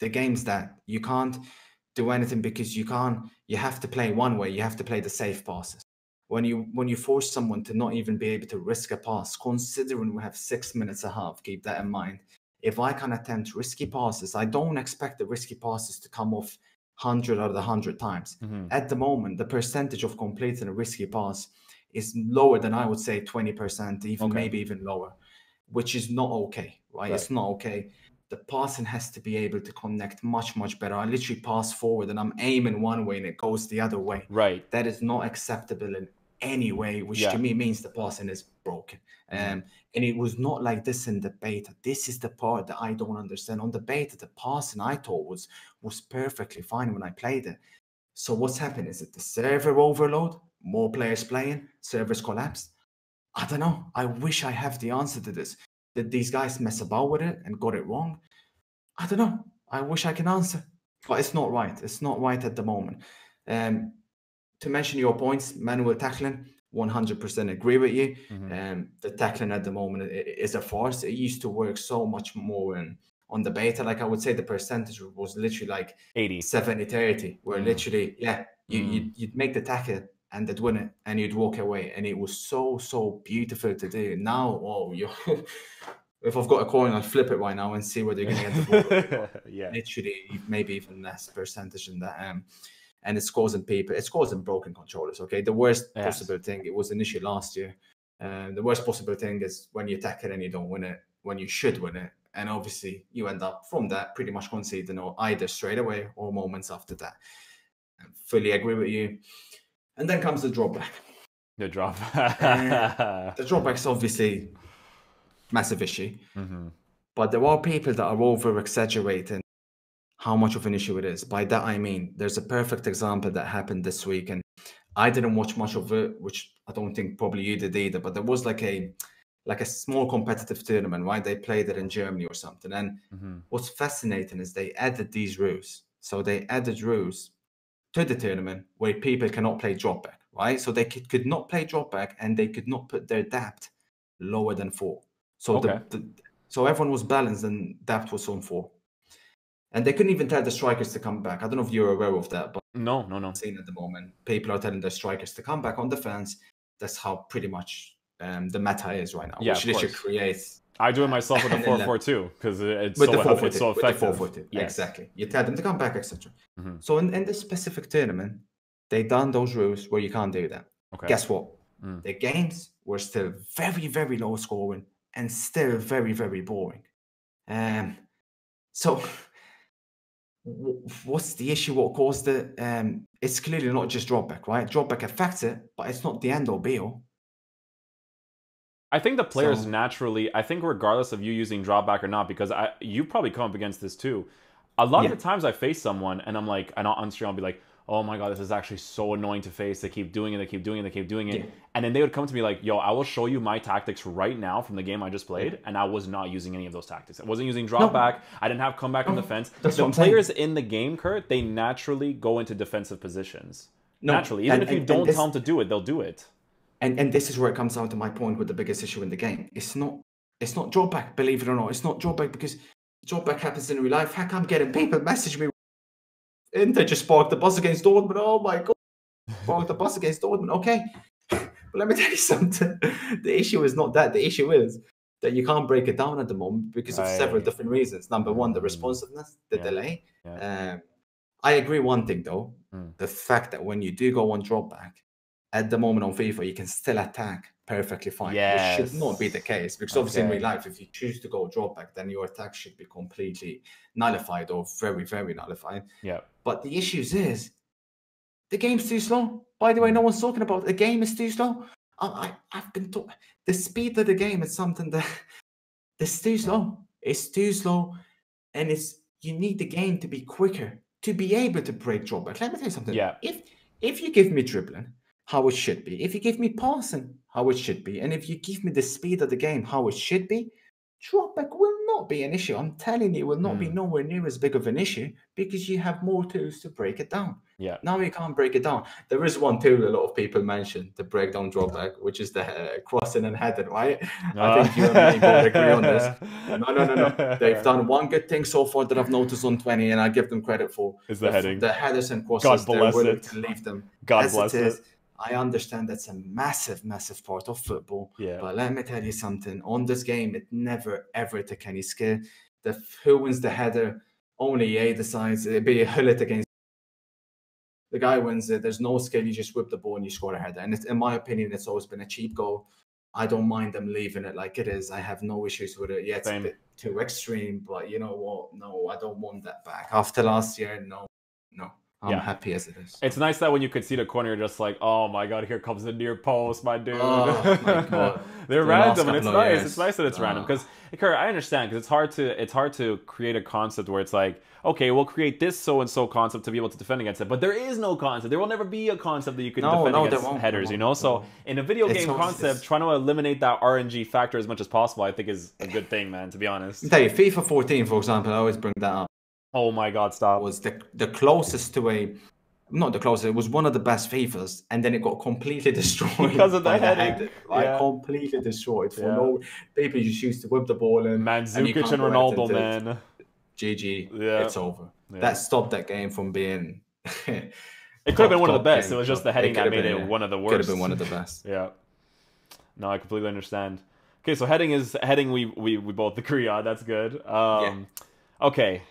the game's that you can't do anything, because you have to play one way. You have to play the safe passes. When you force someone to not even be able to risk a pass, considering we have 6 minutes a half, keep that in mind. If I can attempt risky passes, I don't expect the risky passes to come off 100 out of the 100 times. At the moment, the percentage of completing a risky pass is lower than, I would say, 20%, even maybe even lower, which is not okay, right? It's not okay. The passing has to be able to connect much better. I literally pass forward and I'm aiming one way and it goes the other way. Right. That is not acceptable in any way, which to me means the passing is broken. And it was not like this in the beta. This is the part that I don't understand. On the beta, the passing I thought was perfectly fine when I played it. So what's happened? Is it the server overload? More players playing? Servers collapse? I don't know. I wish I have the answer to this. Did these guys mess about with it and got it wrong? I don't know. I wish I can answer, but it's not right. It's not right at the moment. To mention your points, manual tackling, 100% agree with you. The tackling at the moment is a farce. It used to work so much more on the beta. Like I would say the percentage was literally like 80. 70-30, where literally, you'd make the tackle and they'd win it and you'd walk away. And it was so beautiful to do. Now, if I've got a coin, I'll flip it right now and see where they're going to get the ball. Yeah. Literally, maybe even less percentage than that. And it's causing broken controllers. Okay, the worst possible thing, it was an issue last year. The worst possible thing is when you tackle and you don't win it when you should win it, and obviously you end up from that pretty much conceding either straight away or moments after that. I fully agree with you. And then comes the drawback. The drawback. The drawback's obviously massive issue, but there are people that are over exaggerating how much of an issue it is. By that I mean, there's a perfect example that happened this week, and I didn't watch much of it, which I don't think probably you did either, but there was like a small competitive tournament, right? They played it in Germany or something. And what's fascinating is they added these rules. So they added rules to the tournament where people cannot play drop back, right? So they could not play drop back, and they could not put their depth lower than 4. So so everyone was balanced and depth was on 4. And they couldn't even tell the strikers to come back. I don't know if you're aware of that, but no. Seeing at the moment, people are telling their strikers to come back on defense. That's how pretty much the meta is right now. Yeah, which literally creates. I do it myself with the 4-4-2 because it's so effective. With the 4-4-2, exactly. You tell them to come back, etc. So in this specific tournament, they done those rules where you can't do that. Okay. Guess what? The games were still very, very low scoring and still very, very boring. So what's the issue? What caused it? It's clearly not just dropback, right? Dropback affects it, but it's not the end or be all. I think the players naturally, I think regardless of you using dropback or not, because you probably come up against this too. A lot of the times I face someone and I'm like, and on stream I'll be like, oh my god, this is actually so annoying to face. They keep doing it, they keep doing it, they keep doing it. Yeah. And then they would come to me like, yo, I will show you my tactics right now from the game I just played. And I was not using any of those tactics. I wasn't using drop back. I didn't have comeback on defense. The players in the game, Kurt, they naturally go into defensive positions. Naturally. Even if you don't tell them to do it, they'll do it. And this is where it comes down to my point with the biggest issue in the game. It's not drop back, believe it or not. It's not drop back because drop back happens in real life. Heck, I'm getting people message me. Inter just sparked the bus against Dortmund. Oh my god. Sparked the bus against Dortmund. Okay. But let me tell you something. The issue is not that. The issue is that you can't break it down at the moment because of several different reasons. Number one, the responsiveness, the delay. Yeah. I agree one thing though. The fact that when you do go on drop back, at the moment on FIFA, you can still attack perfectly fine. Yes. Which should not be the case. Because obviously in real life, if you choose to go drop back, then your attack should be completely nullified or very, very nullified. Yeah. But the issue is, the game's too slow. By the way, no one's talking about it. The game is too slow. I've been told the speed of the game is something that's too slow. It's too slow. And you need the game to be quicker to be able to break drop back. Let me tell you something. Yeah. If you give me dribbling, how it should be. If you give me passing, how it should be. And if you give me the speed of the game, how it should be, dropback will not be an issue. I'm telling you, it will not be nowhere near as big of an issue because you have more tools to break it down. Yeah. Now you can't break it down. There is one tool a lot of people mention to break down dropback, which is the crossing and heading, right? I think you and me both agree on this. No. They've done one good thing so far that I've noticed on 20, and I give them credit for. Is the heading. The headers and crosses, they're willing to leave them. God bless it. I understand that's a massive, massive part of football. Yeah. But let me tell you something. On this game, it never, ever took any skill. Who wins the header? Only EA decides. It'd be a Hullet against. The guy wins it. There's no skill. You just whip the ball and you score a header. And in my opinion, it's always been a cheap goal. I don't mind them leaving it like it is. I have no issues with it. Yeah, it's a bit too extreme. But you know what? No, I don't want that back. After last year, no. I'm happy as it is. It's nice that when you could see the corner, you're just like, oh my god, here comes the near post, my dude. Oh my god. They're random, and it's nice. It's nice that it's random because, I understand because it's hard to create a concept where it's like, okay, we'll create this so and so concept to be able to defend against it, but there is no concept. There will never be a concept that you can defend against headers. You know, so in a video game concept, trying to eliminate that RNG factor as much as possible, I think is a good thing, man. To be honest. I tell you, FIFA 14, for example, I always bring that up. Oh my God, stop. was the closest to a, not the closest, it was one of the best FIFAs, and then it got completely destroyed Because of the by the heading. head, like Yeah. completely destroyed for Yeah. no. People just used to whip the ball in, and you Mandzukic can't and do anything Ronaldo, to it. man. GG, Yeah. it's over. Yeah. That stopped that game from being It could have been one of the top best. It game. was just So the it heading could that have made been, it yeah, one of the could have worst. been one of the best. Yeah. No, I completely understand. Okay, so heading we both agree on. That's good. Okay.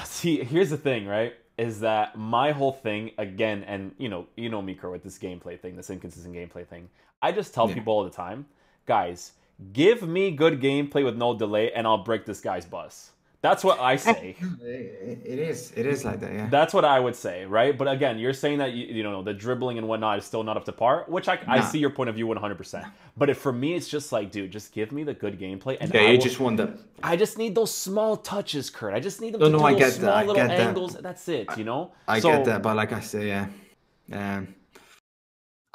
See, here's the thing, right? Is that my whole thing again, and you know me, Kerr, with this gameplay thing, this inconsistent gameplay thing. I just tell Yeah. people all the time, guys, give me good gameplay with no delay, and I'll break this guy's bus. That's what I say. It is like that, yeah. That's what I would say, right? But again, you're saying that you know the dribbling and whatnot is still not up to par, which I Nah. see your point of view 100%. But for me, it's just like, dude, just give me the good gameplay, and Yeah, I you will, just want that. I just need those small touches, Kurt. I just need them No, to no, do I those get small that. I little get that. angles. That's it, you know. I get that, but like I say, yeah,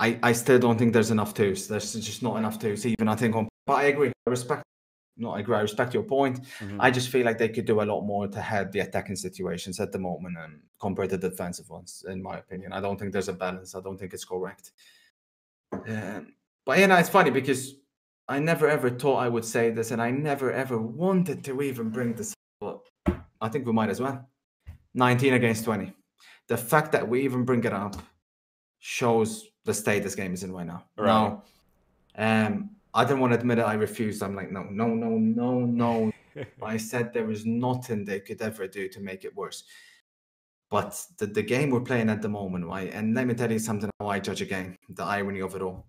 I still don't think there's enough twos. There's just not enough twos. Even I think on, but I agree. I respect. Not agree. I respect your point. I just feel like they could do a lot more to help the attacking situations at the moment, and compared to the defensive ones, in my opinion. I don't think there's a balance. I don't think it's correct. But you know, it's funny because I never ever thought I would say this, and I never ever wanted to even bring this up. But I think we might as well. 19 against 20. The fact that we even bring it up shows the state this game is in right now. Right. Now, I didn't want to admit it. I refused. I'm like, no. I said there was nothing they could ever do to make it worse. But the game we're playing at the moment, right? And let me tell you something how I judge a game, the irony of it all.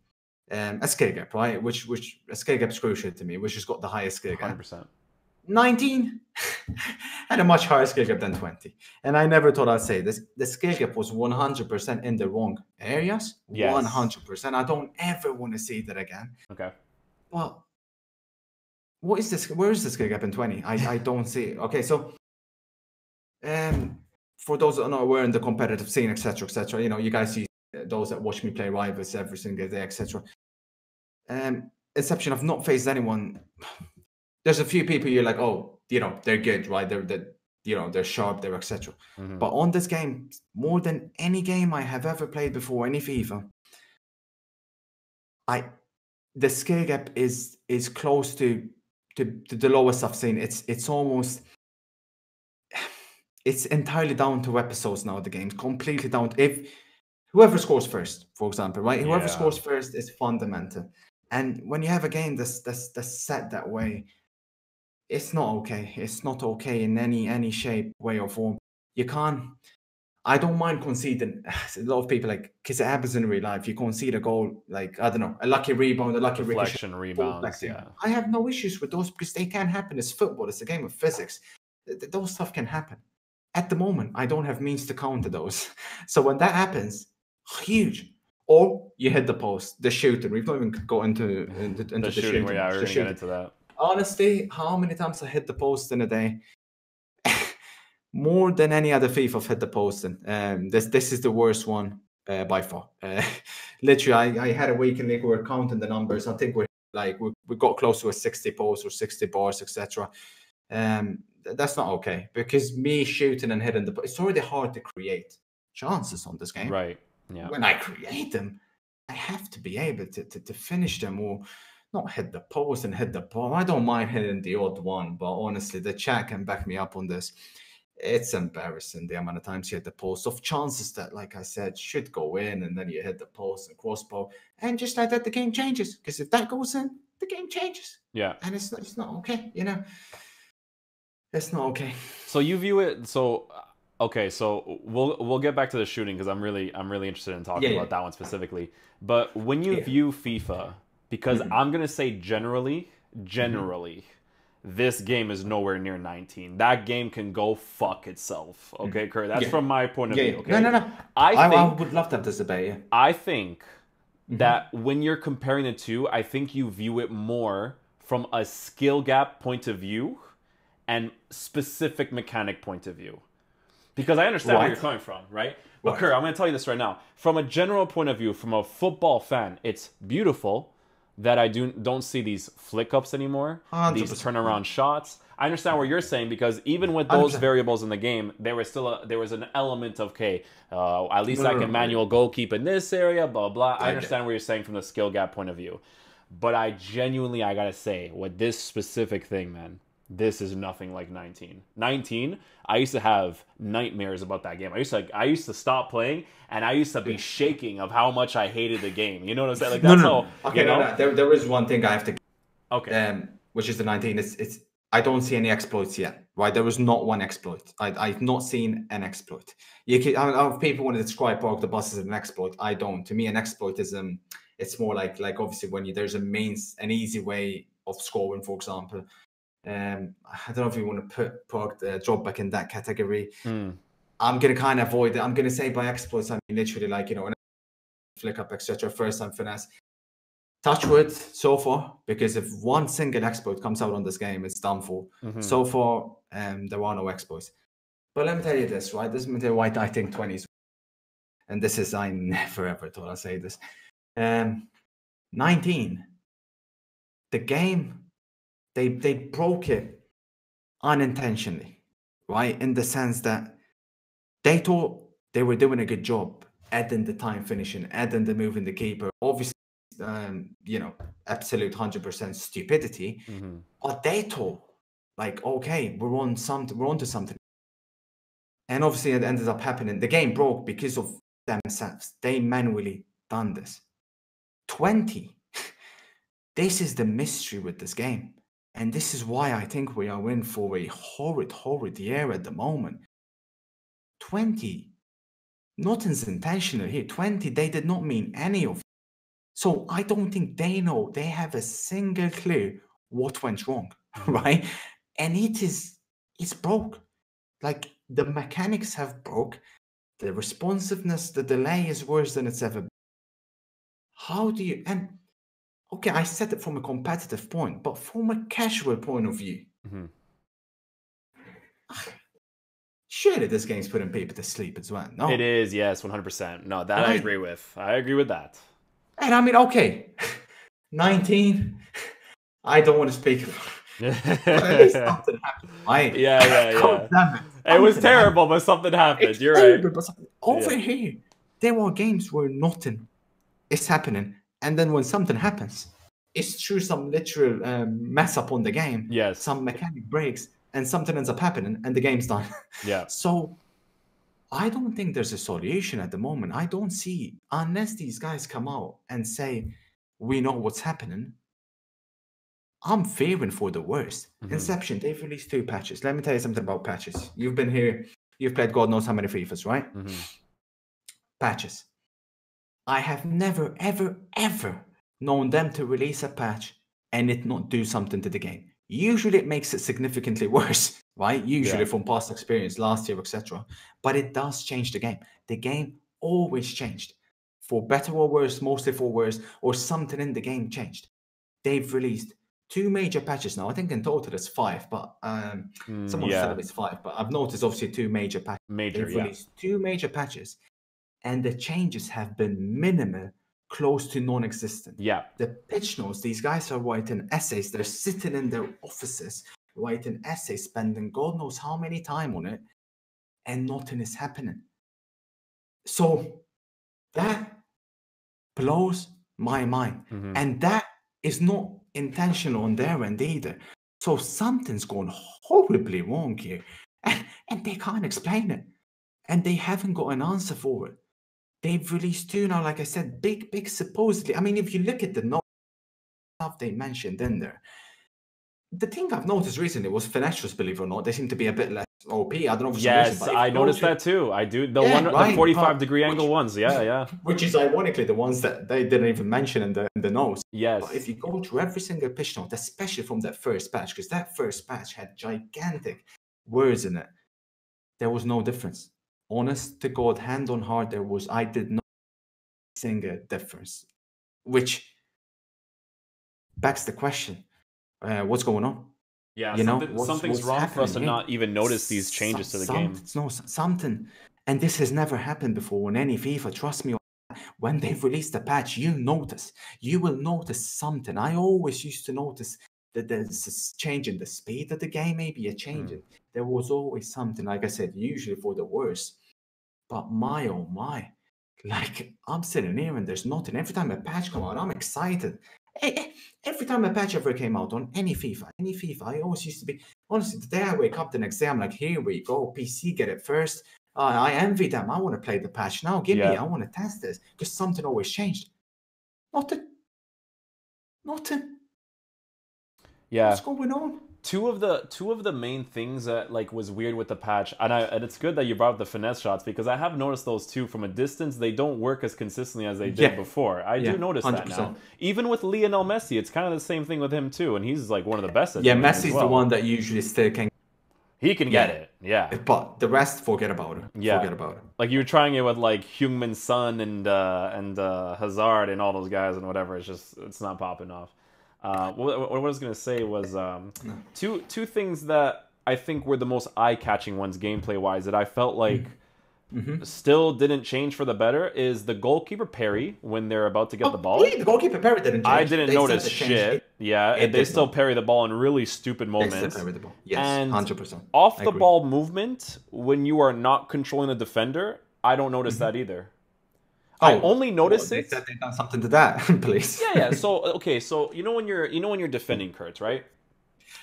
A skill gap, right? Which a skill gap is crucial to me, which has got the highest skill gap. 100%. 19 and a much higher skill gap than 20. And I never thought I'd say this. The skill gap was 100% in the wrong areas. Yes. 100%. I don't ever want to see that again. Okay. Well, what is this? Where is the skill gap in 20? I don't see it. Okay, so for those that are not aware in the competitive scene, etc., you know, you guys see those that watch me play Rivals every single day, etc. Inception, I've not faced anyone. There's a few people you're like, oh, you know, they're good, right? They're sharp, they're etc. But on this game, more than any game I have ever played before, any FIFA, the skill gap is close to the lowest I've seen. It's almost, it's entirely down to episodes now. The game's completely down to if whoever scores first, for example, right? Whoever scores first is fundamental. And when you have a game that's set that way, it's not okay. It's not okay in any shape, way, or form. You can't. I don't mind conceding. A lot of people like, because it happens in real life. You concede a goal, like I don't know, a lucky rebound, a lucky Deflection, rebounds. deflection. Yeah. I have no issues with those because they can happen. It's football. It's a game of physics. Those stuff can happen. At the moment, I don't have means to counter those. So when that happens, huge. Or you hit the post, the shooting. We've not even got into the shooting. Yeah, we're gonna get into that. Honestly, how many times I hit the post in a day? More than any other FIFA I've hit the post in. This is the worst one by far. Literally, I had a week in league. We were counting the numbers. I think we got close to a 60 posts or 60 bars, etc. That's not okay because me shooting and hitting it's already hard to create chances on this game. Right. Yeah. When I create them, I have to be able to finish them or not hit the post and hit the ball. I don't mind hitting the odd one, but honestly, the chat can back me up on this. It's embarrassing the amount of times you hit the post of chances that, like I said, should go in, and then you hit the post and crossbar, and just like that, the game changes. Because if that goes in, the game changes. Yeah, and it's not okay. You know, it's not okay. So you view it so. Okay, so we'll get back to the shooting because I'm really interested in talking about that one specifically. But when you view FIFA, because I'm gonna say generally, this game is nowhere near 19. That game can go fuck itself. Okay, Kurt? That's from my point of view. Okay? No. I would love to have this debate. Yeah. I think that when you're comparing the two, I think you view it more from a skill gap point of view and specific mechanic point of view. Because I understand where you're coming from, right? But Kurt, I'm going to tell you this right now. From a general point of view, from a football fan, it's beautiful, that I don't see these flick ups anymore, these 100%. turnaround shots. I understand what you're saying, because even with those 100%. variables in the game, there was an element of, okay, at least I No, can no. manual goalkeep in this area, blah blah. I Okay. understand what you're saying from the skill gap point of view, but I gotta say, with this specific thing, man, this is nothing like 19. 19, I used to have nightmares about that game. I used to stop playing, and I used to be shaking of how much I hated the game. You know what I'm saying? Like, that's how. Okay, you know? no. There is one thing I have to. Okay. Which is the 19. It's I don't see any exploits yet. Right? There was not one exploit. I've not seen an exploit. You can. If people want to describe Park the Bus as an exploit, I don't. To me, an exploit is it's more like obviously when there's an easy way of scoring, for example. I don't know if you want to put Park the drop back in that category. I'm gonna kind of avoid it. I'm gonna say by exploits, I mean literally like an flick up, etc. First time finesse. Touch wood so far, because if one single exploit comes out on this game, it's done for. So far, there are no exploits. But let me tell you this, right? This is why I think 20s. And this is, I never ever thought I'd say this. 19. The game, they broke it unintentionally, right? In the sense that they thought they were doing a good job, adding the time finishing, adding the moving the keeper. Obviously, absolute 100% stupidity. But they thought, like, okay, we're onto something. And obviously, it ended up happening. The game broke because of themselves. They manually done this. 20. This is the mystery with this game. And this is why I think we are in for a horrid year at the moment. 20. Nothing's intentional here. 20, they did not mean any of it. So I don't think they have a single clue what went wrong, right? And it's broke. Like, the mechanics have broke. The responsiveness, the delay is worse than it's ever been. How do you... And, okay, I said it from a competitive point, but from a casual point of view, surely this game's putting people to sleep as well, no? It is, yes, 100%. No, that I agree with. I agree with that. And I mean, okay, 19, I don't want to speak about it. But at least something happened. Yeah. It was terrible, but something happened. You're terrible, right. But over here, there are games where nothing is happening. And then when something happens, it's through some literal mess up on the game. Yes. Some mechanic breaks, and something ends up happening, and the game's done. Yeah. So I don't think there's a solution at the moment. I don't see, unless these guys come out and say, we know what's happening, I'm fearing for the worst. Inception, they've released 2 patches. Let me tell you something about patches. You've been here, you've played God knows how many FIFAs, right? Patches. I have never, ever, ever known them to release a patch and it not do something to the game. Usually it makes it significantly worse, right? Usually from past experience, last year, etc. But it does change the game. The game always changed. For better or worse, mostly for worse, or something in the game changed. They've released 2 major patches now. I think in total it's 5, but someone said it's 5. But I've noticed obviously 2 major patches. They've released 2 major patches, and the changes have been minimal, close to non-existent. Yeah. The pitch notes, these guys are writing essays. They're sitting in their offices writing essays, spending God knows how many time on it, and nothing is happening. So that blows my mind. And that is not intentional on their end either. So something's going horribly wrong here. And they can't explain it. And they haven't got an answer for it. They've released 2 now, like I said, big supposedly. I mean, if you look at the stuff they mentioned in there, the thing I've noticed recently was finishers, believe it or not. They seem to be a bit less OP. I don't know if it's yes, I noticed that too. I do. The 45-degree angle ones. Yeah. Which is ironically the ones that they didn't even mention in the notes. Yes. But if you go through every single pitch note, especially from that first patch, because that first patch had gigantic words in it, there was no difference. Honest to God, hand on heart, I did not see a difference. Which begs the question, what's going on? Yeah, something's wrong for us to not even notice these changes to the game. No, something. And this has never happened before in any FIFA. Trust me. when they've released the patch, you will notice something. I always used to notice that there's this change in the speed of the game, maybe a change. There was always something, like I said, usually for the worse. But my, oh my, like I'm sitting here and there's nothing. Every time a patch come out, I'm excited. Every time a patch ever came out on any FIFA, I always used to be, honestly, the day I wake up the next day, I'm like, here we go, PC, get it first. I envy them. I want to play the patch now. Give me, I want to test this because something always changed. Nothing. Yeah. What's going on? Two of the main things that like was weird with the patch, and it's good that you brought up the finesse shots because I have noticed those too from a distance. They don't work as consistently as they did before. I do notice 100%. That now. Even with Lionel Messi, it's kind of the same thing with him too, and he's like one of the best at Messi's the one that usually still can. He can get it, but the rest, forget about it. Forget about it. Like you were trying it with like Heung-min Son and Hazard and all those guys and whatever. It's not popping off. What I was gonna say was two things that I think were the most eye-catching ones gameplay wise that I felt like still didn't change for the better is the goalkeeper parry when they're about to get the ball. The goalkeeper parry didn't change. I didn't notice shit. They still parry the ball in really stupid moments. They still parry the ball. Yes, and 100%. Off the ball movement when you are not controlling the defender, I don't notice that either. I only notice it. They said they've done something to that, please. So so you know when you're defending, Kurt, right?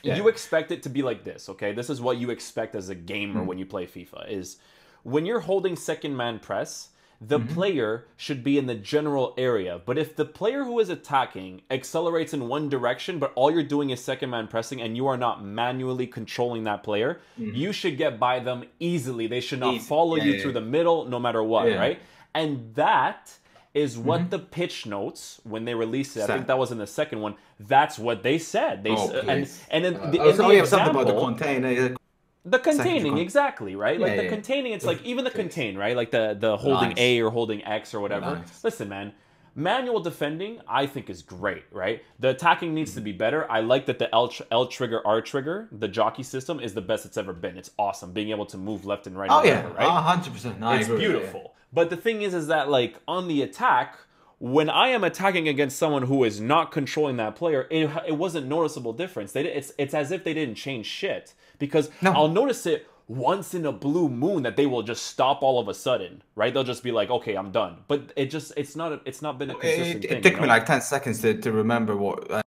Yeah. You expect it to be like this, okay? This is what you expect as a gamer when you play FIFA. Is when you're holding second man press, the player should be in the general area. But if the player who is attacking accelerates in one direction, but all you're doing is second man pressing and you are not manually controlling that player, you should get by them easily. They should not follow you through the middle no matter what, right? And that is what the pitch notes when they released it. I think that was in the second one. That's what they said. They and in the example, something about the container. The containing, exactly, right? Like the containing, it's like even the contain, right? Like the holding A or holding X or whatever. Listen, man, manual defending, I think is great, right? The attacking needs to be better. I like that the L trigger, R trigger, the jockey system is the best it's ever been. It's awesome, being able to move left and right. Right? 100%. It's beautiful. But the thing is that like on the attack, when I am attacking against someone who is not controlling that player, it wasn't noticeable difference. It's as if they didn't change shit. Because I'll notice it once in a blue moon that they will just stop all of a sudden, right? They'll just be like, okay, I'm done. But it's not been a consistent thing. It took me like 10 seconds to remember what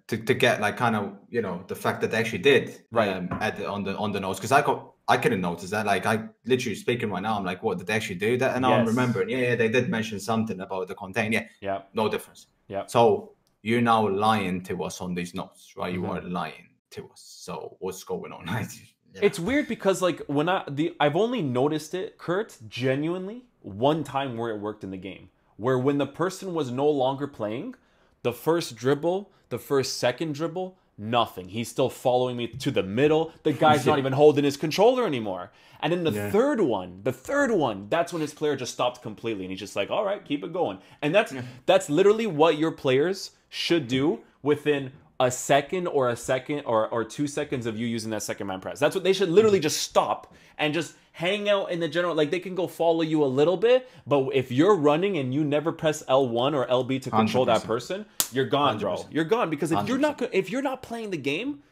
to get like kind of the fact that they actually did on the notes, because I couldn't notice that. Like I literally speaking right now, I'm like, what did they actually do that? And now I'm remembering. Yeah, they did mention something about the contain. Yeah, no difference. Yeah. So you're now lying to us on these notes, right? You are lying to us. So what's going on? It's weird because like when I've only noticed it, Kurt, genuinely one time where it worked in the game, where when the person was no longer playing, the first dribble, the first second dribble, nothing. He's still following me to the middle. The guy's not even holding his controller anymore. And then the third one, that's when his player just stopped completely. And he's just like, all right, keep it going. And that's literally what your players should do within a second or 2 seconds of you using that second man press. That's what they should literally just stop and just hang out in the general. Like they can go follow you a little bit, but if you're running and you never press L1 or LB to control 100%. That person, you're gone, 100%. Bro. You're gone because if you're not playing the game,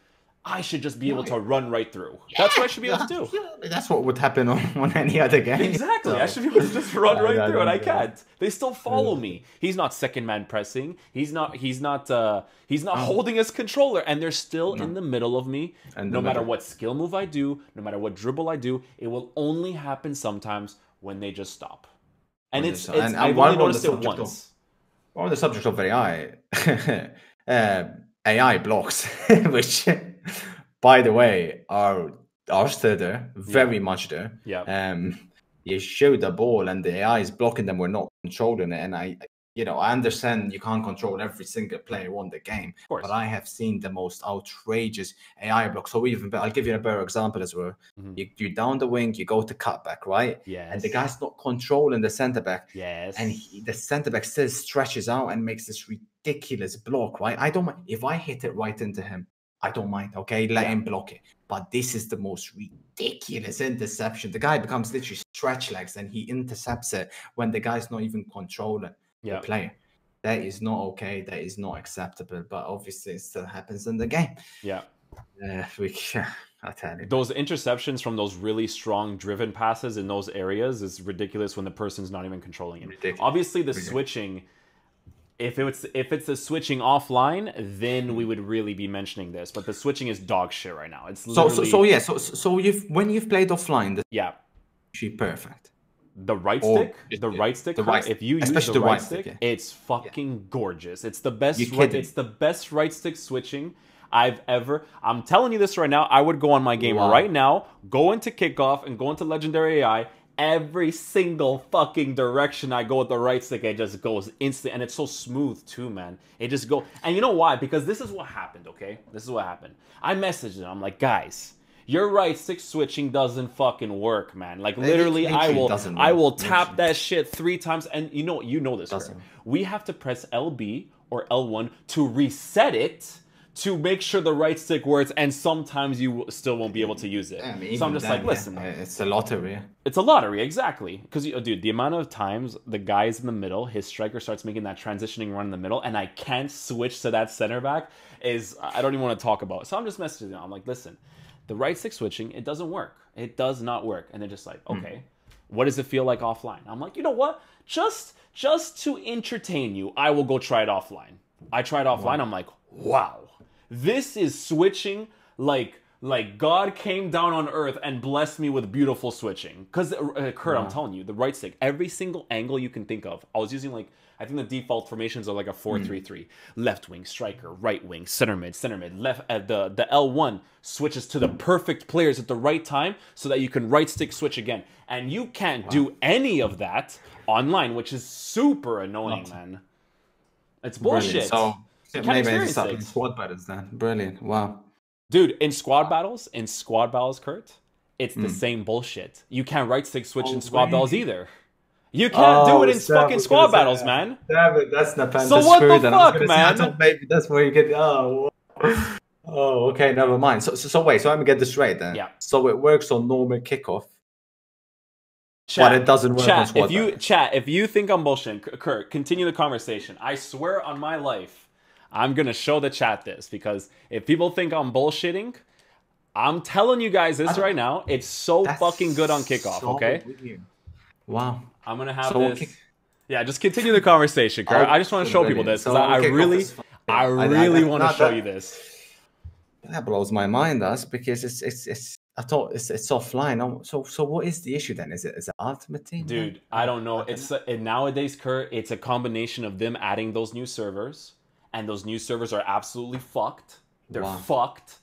I should just be able to run right through. That's what I should be able to do. That's what would happen on any other game. Exactly. So, I should be able to just run right through, and I can't. They still follow me. He's not second man pressing. He's not holding his controller, and they're still in the middle of me. And no matter what skill move I do, no matter what dribble I do, it will only happen sometimes when they just stop. And I've only noticed it once. On the subject of AI, AI blocks, which, by the way, are still there, very much there. Yeah. You show the ball and the AI is blocking them. We're not controlling it, and I understand you can't control every single player on the game, but I have seen the most outrageous AI blocks. So even I'll give you a better example as well. You down the wing, you go to cutback, right? Yes. And the guy's not controlling the centre back. Yes. And the centre back still stretches out and makes this ridiculous block, right? I don't mind if I hit it right into him. I don't mind. Okay, let him block it. But this is the most ridiculous interception. The guy becomes literally stretch legs and he intercepts it when the guy's not even controlling the play. That is not okay. That is not acceptable. But obviously, it still happens in the game. Yeah. I tell you. Those interceptions from those really strong driven passes in those areas is ridiculous when the person's not even controlling it. Ridiculous. Obviously, the switching, if it's the switching offline, then we would really be mentioning this. But the switching is dog shit right now. It's literally... So when you've played offline, actually perfect. The right stick, if you use the right stick, it's fucking gorgeous. It's the best. It's the best right stick switching I've ever. I'm telling you this right now. I would go on my game right now, go into kickoff, and go into Legendary AI. Every single fucking direction I go with the right stick, it just goes instant, and it's so smooth too, man. It just go, and you know why? Because this is what happened. Okay, this is what happened. I messaged them. I'm like, guys, your right stick switching doesn't fucking work, man. Like literally, I will tap that shit 3 times, and you know this. We have to press LB or L1 to reset it to make sure the right stick works, and sometimes you still won't be able to use it. So I'm just like, listen, it's a lottery. It's a lottery, exactly. Because dude, the amount of times the guy's in the middle, his striker starts making that transitioning run in the middle, and I can't switch to that center back is I don't even want to talk about. So I'm just messaging them. I'm like, listen. The right stick switching, it doesn't work. It does not work. And they're just like, okay, what does it feel like offline? I'm like, you know what? Just to entertain you, I will go try it offline. I tried offline. I'm like, wow, this is switching like God came down on earth and blessed me with beautiful switching. Because, Kurt, I'm telling you, the right stick, every single angle you can think of, I was using I think the default formations are like a 4-3-3. Left wing, striker, right wing, center mid, left. The L1 switches to the perfect players at the right time so that you can right stick switch again. And you can't do any of that online, which is super annoying, man. It's bullshit. So maybe it's in squad battles then. Brilliant. Wow. Dude, in squad battles, Kurt, it's the same bullshit. You can't right stick switch in squad battles either. You can't do it in fucking squad battles, man. Damn it, that's not so what the fuck, man? Maybe that's where you get. Oh, okay, never mind. So wait, so let me get this straight then. Yeah. So it works on normal kickoff, but it doesn't work on squad battles. If you think I'm bullshitting, Kurt, continue the conversation. I swear on my life, I'm gonna show the chat this, because if people think I'm bullshitting, I'm telling you guys this right now. It's so fucking good on kickoff. Okay. Weird. Wow. I'm gonna have this. Yeah, just continue the conversation, Kurt. I just want to show people this because I really want to show you this. That blows my mind, because I thought it's offline. So what is the issue then? Is it Ultimate Team? Dude, I don't know. It's nowadays, Kurt. It's a combination of them adding those new servers, and those new servers are absolutely fucked. They're fucked.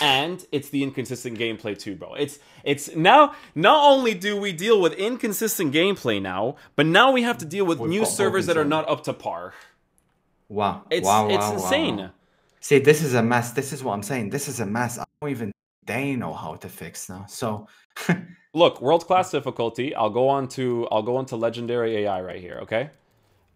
And it's the inconsistent gameplay too, bro. It's now, not only do we deal with inconsistent gameplay now, but now we have to deal with new servers that are not up to par. Wow. It's insane. Wow. See, this is a mess. This is what I'm saying. This is a mess. I don't even know how to fix now. So look, world class difficulty. I'll go on to Legendary AI right here, okay?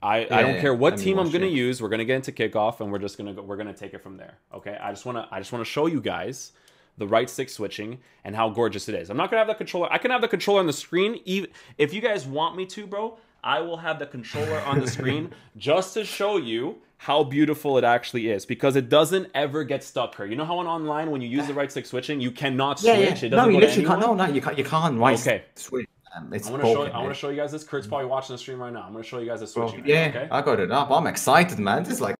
I don't care what team I'm gonna use. We're gonna get into kickoff, and we're gonna take it from there. Okay. I just wanna show you guys the right stick switching and how gorgeous it is. I'm not gonna have the controller. I can have the controller on the screen. Even if you guys want me to, bro, I will have the controller on the screen just to show you how beautiful it actually is, because it doesn't ever get stuck here. You know how online when you use the right stick switching, you cannot switch. It doesn't you literally can't. No, you can't right switch. I want to show you guys this. Kurt's probably watching the stream right now. I'm going to show you guys this switching. Okay? I got it up. I'm excited, man. This is like...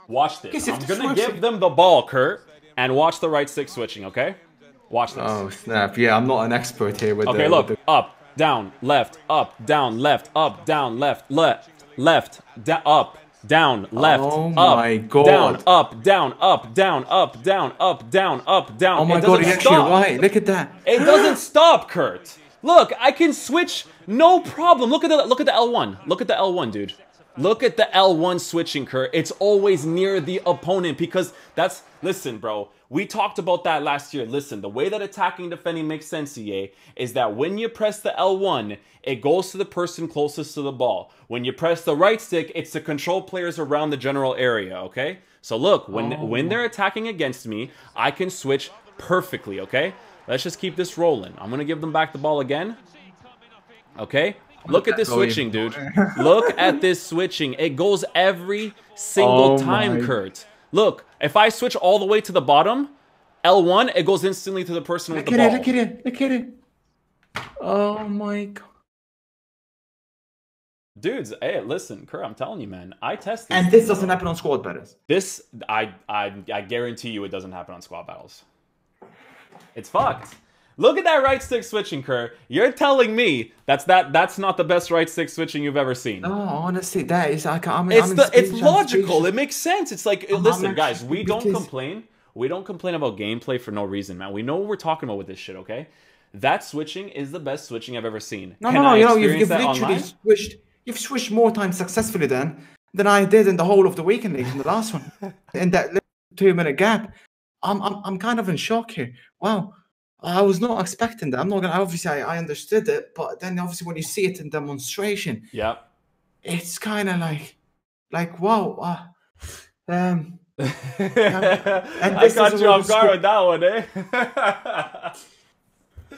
Watch this. I'm going to give them the ball, Kurt, and watch the right stick switching, okay? Watch this. Oh, snap. Yeah, I'm not an expert here with look. Up, down, left, up, down, left, up, down, left, up, down, left, oh up, my God. down, up, down, up, down, up, down, up, down, up, down. Oh my God, you're actually right. Look at that. It doesn't stop, Kurt. Look, I can switch no problem. Look at the L1. Look at the L1, dude. Look at the L1 switching, Kurt. It's always near the opponent, because listen, bro. We talked about that last year. Listen, the way that attacking defending makes sense, EA, is that when you press the L1, it goes to the person closest to the ball. When you press the right stick, it's to control players around the general area, okay? So look, when they're attacking against me, I can switch perfectly, okay? Let's just keep this rolling. I'm going to give them back the ball again. Okay? Look at this switching, dude. Look at this switching. It goes every single time, Kurt. Look, if I switch all the way to the bottom, L1, it goes instantly to the person with the ball. Look at it. Look at it. Oh, my God. Dudes, hey, listen, Kurt, I'm telling you, man. I tested. And this doesn't happen on squad battles. This, I guarantee you it doesn't happen on squad battles. It's fucked. Look at that right stick switching, Kurt. You're telling me that's not the best right stick switching you've ever seen. No, honestly, that is. It's logical. It makes sense. It's like, listen, guys, we don't complain. We don't complain about gameplay for no reason, man. We know what we're talking about with this shit, okay? That switching is the best switching I've ever seen. No, you know, you've literally switched. You've switched more times successfully than I did in the whole of the weekend league in the last one. In that 2-minute gap, I'm kind of in shock here. Wow. I was not expecting that. I'm not gonna. Obviously, I understood it, but then obviously when you see it in demonstration, yeah, it's kind of like wow. And I got you off guard with that one, eh?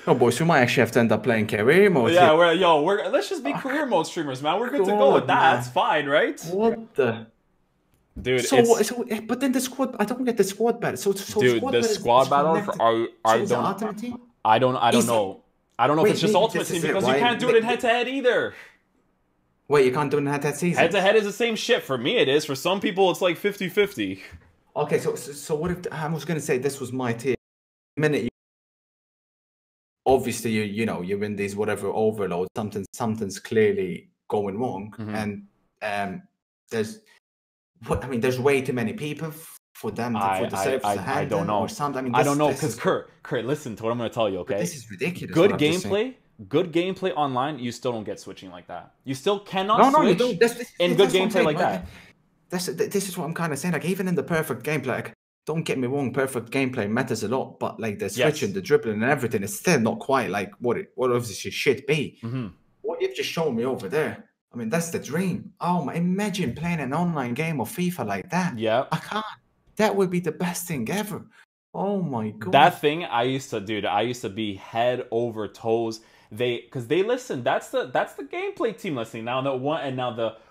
Oh, boys, we might actually have to end up playing career mode. Yeah, let's just be career mode streamers, man. We're good to go with that. Man. That's fine, right? What the. Dude, but then the squad, I don't get the squad battle. So dude, the squad battle, I don't know. I don't know if it's just Ultimate Team because you can't do it in head-to-head either. Wait, you can't do it in head-to-head season? Head-to-head is the same shit. For me, it is. For some people, it's like 50-50. Okay, so what if I was going to say this was my tier? The minute obviously you're in these whatever overload, something's clearly going wrong, and there's way too many people for them for the servers to handle. I don't know. Or something. I don't know because Kurt, listen to what I'm going to tell you. Okay, this is ridiculous. Good gameplay online. You still don't get switching like that. You still cannot switch in good gameplay like that. This is what I'm kind of saying. Like even in the perfect gameplay, like, don't get me wrong, perfect gameplay matters a lot, but like the switching, the dribbling, and everything is still not quite like what obviously should be. What you've just shown me over there. I mean, that's the dream. Oh my! Imagine playing an online game of FIFA like that. Yeah, I can't. That would be the best thing ever. Oh my God. That thing I used to be head over toes. Because they listen. That's the gameplay team listening now.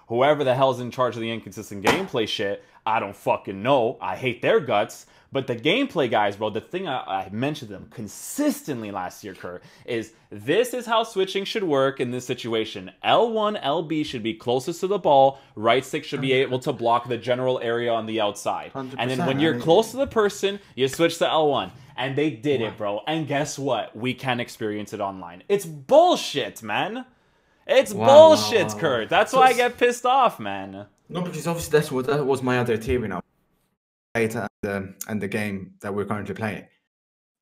Whoever the hell's in charge of the inconsistent gameplay shit, I don't fucking know. I hate their guts. But the gameplay guys, bro, the thing I mentioned them consistently last year, Kurt, is this is how switching should work in this situation. L1, LB should be closest to the ball. Right stick should be able to block the general area on the outside. And then when you're close to the person, you switch to L1. And they did it, bro. And guess what? We can experience it online. It's bullshit, man. It's bullshit, Kurt. That's why I get pissed off, man. No, because obviously that was my other theory now. And the game that we're currently playing.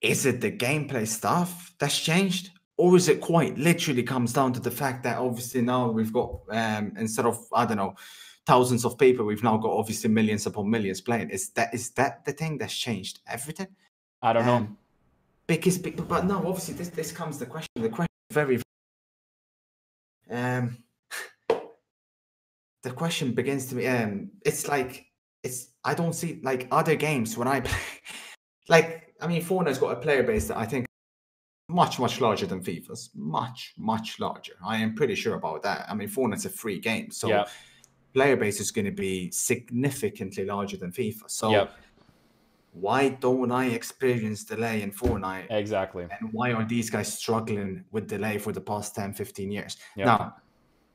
Is it the gameplay stuff that's changed? Or is it quite literally comes down to the fact that obviously now we've got, instead of, I don't know, thousands of people, we've now got obviously millions upon millions playing. Is that the thing that's changed everything? I don't know. But no, obviously this comes the question. The question is very, the question begins to be, it's like, I don't see like other games when I play, like, I mean, Fortnite's got a player base that I think much larger than FIFA's, much larger. I am pretty sure about that. I mean, Fortnite's a free game, so player base is going to be significantly larger than FIFA. So why don't I experience delay in Fortnite? Exactly. And why are these guys struggling with delay for the past 10-15 years? Now,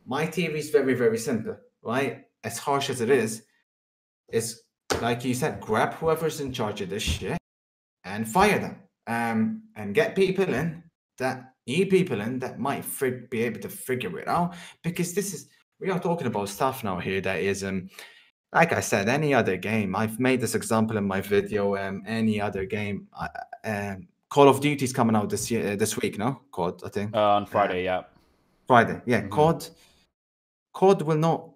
my theory is very, very simple, right? As harsh as it is like you said, grab whoever's in charge of this shit and fire them, and get people in that might be able to figure it out, because we are talking about stuff now here that is, like I said, any other game. I've made this example in my video. Any other game, Call of Duty's coming out this week, no? COD, I think. On Friday, Friday, COD will not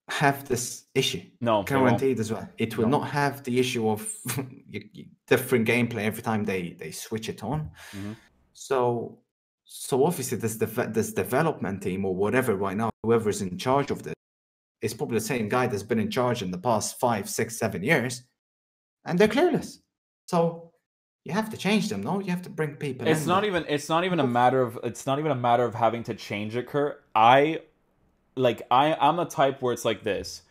have this issue. No, guaranteed as well. It will not have the issue of different gameplay every time they switch it on. So obviously this development team or whatever right now, whoever's in charge of this, is probably the same guy that's been in charge in the past 5, 6, 7 years, and they're clueless. So You have to change them, no? You have to bring people It's in not that. even it's not even a matter of having to change it, Kurt. I'm the type where it's like this.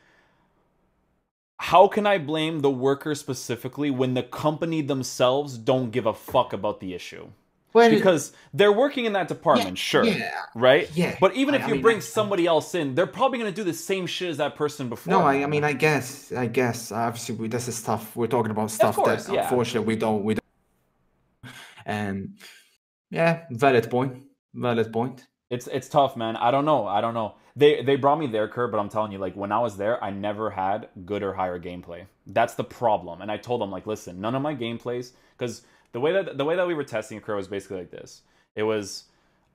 How can I blame the worker specifically when the company themselves don't give a fuck about the issue? Well, Because they're working in that yeah, department, sure, yeah, right? yeah. But even if I you mean, bring somebody else in, they're probably going to do the same shit as that person no, before, I mean, man. I guess, obviously, this is stuff we're talking about Of stuff that course, yeah. unfortunately we don't. Um, yeah, valid point. It's tough, man. I don't know. They brought me there, Kurt, but I'm telling you, like when I was there, I never had good or higher gameplay. That's the problem. And I told them, like, listen, none of my gameplays, because the way that we were testing it, Kurt, was basically like this. It was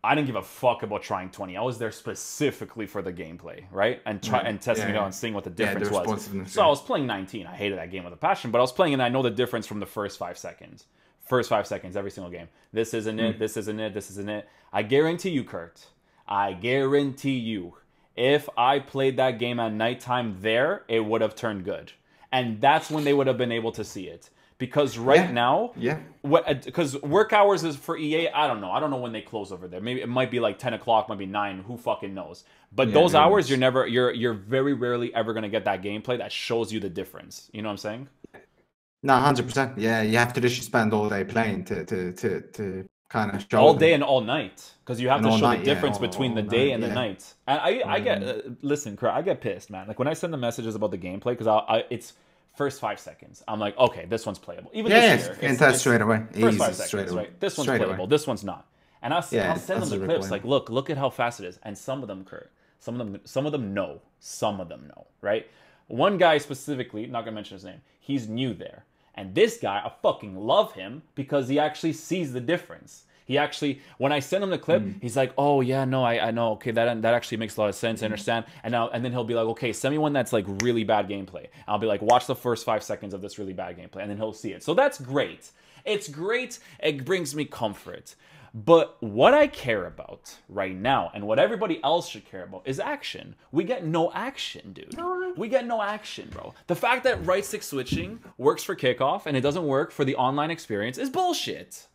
I didn't give a fuck about trying 20. I was there specifically for the gameplay, right? And testing it out and seeing what the Yeah, difference the was. responsiveness. So I was playing 19. I hated that game with a passion, but I was playing it and I know the difference from the first 5 seconds. First 5 seconds, every single game. This isn't it, this isn't it, this isn't it. I guarantee you, Kurt. I guarantee you, if I played that game at nighttime there, it would have turned good. And that's when they would have been able to see it. Because right now, yeah, because work hours is for EA, I don't know. I don't know when they close over there. Maybe it might be like 10 o'clock, might be 9. Who fucking knows? But yeah, those who hours, knows? you're very rarely ever going to get that gameplay that shows you the difference. You know what I'm saying? No, 100%. Yeah, you have to just spend all day playing to kind of show All day them. and all night, because you have And to all show the night, yeah, difference between all the day night, and the yeah. night. And I get listen, Kurt, I get pissed, man. Like when I send the messages about the gameplay, because it's first 5 seconds. I'm like, okay, this one's playable. Even Yeah, this year, and that's straight away. first Easy, five straight seconds, away. right? This one's Straight playable. away. This one's not. And I'll Yeah, send them that's the a clips. reply. Like, look at how fast it is. And some of them, Kurt, some of them know. Some of them know, right? One guy specifically, not gonna mention his name. He's new there, and this guy, I fucking love him because he actually sees the difference. He actually, when I send him the clip, he's like, "Oh yeah, no, I know. Okay, that actually makes a lot of sense. I understand." And then he'll be like, "Okay, send me one that's like really bad gameplay." I'll be like, "Watch the first 5 seconds of this really bad gameplay," and then he'll see it. So that's great. It's great. It brings me comfort. But what I care about right now, and what everybody else should care about, is action. We get no action, dude. We get no action, bro. The fact that right stick switching works for kickoff and it doesn't work for the online experience is bullshit.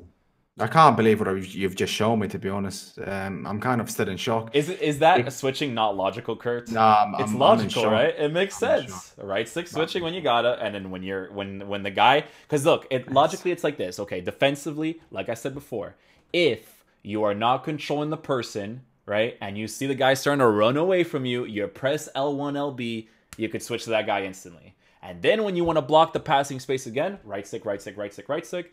I can't believe what you've just shown me. To be honest, I'm kind of still in shock. Is that switching not logical, Kurt? No, It's I'm in logical, shock. right? It makes I'm in sense. Right stick switching when you gotta, and then when the guy, because look, logically it's like this. Okay, defensively, like I said before, if you are not controlling the person, right, and you see the guy starting to run away from you, you press L1, LB, you could switch to that guy instantly. And then when you want to block the passing space again, right stick, right stick, right stick, right stick,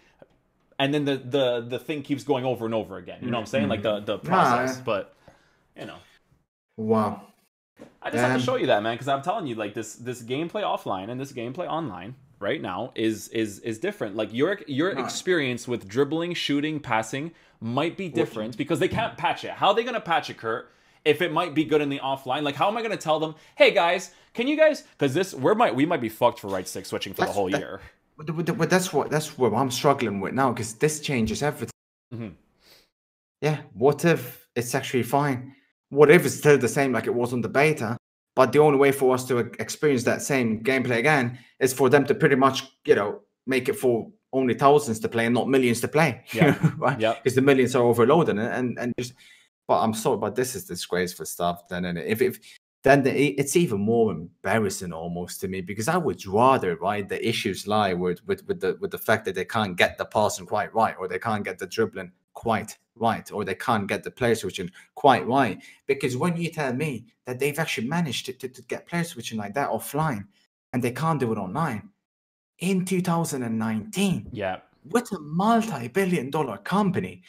and then the thing keeps going over and over again. You know what I'm saying? Like the process. But you know, Wow. I just have to show you that, man, because I'm telling you, like this gameplay offline and this gameplay online right now is different. Like your experience with dribbling, shooting, passing might be different because they can't patch it. How are they gonna patch it, Kurt? If it might be good in the offline, like how am I gonna tell them, hey guys, can you guys? Because we might be fucked for right stick switching for the whole year. But that's what I'm struggling with now because this changes everything. Mm-hmm. Yeah. What if it's actually fine? What if it's still the same like it was on the beta? But the only way for us to experience that same gameplay again is for them to pretty much, make it for only thousands to play and not millions to play. Yeah. Right? Yeah. Because the millions are overloaded and just. But I'm sorry, but this is disgraceful stuff. Then it's even more embarrassing almost to me because I would rather, right, the issues lie with the fact that they can't get the passing quite right, or they can't get the dribbling quite right, or they can't get the player switching quite right. Because when you tell me that they've actually managed to get player switching like that offline and they can't do it online in 2019, Yeah. with a multi-billion-dollar company,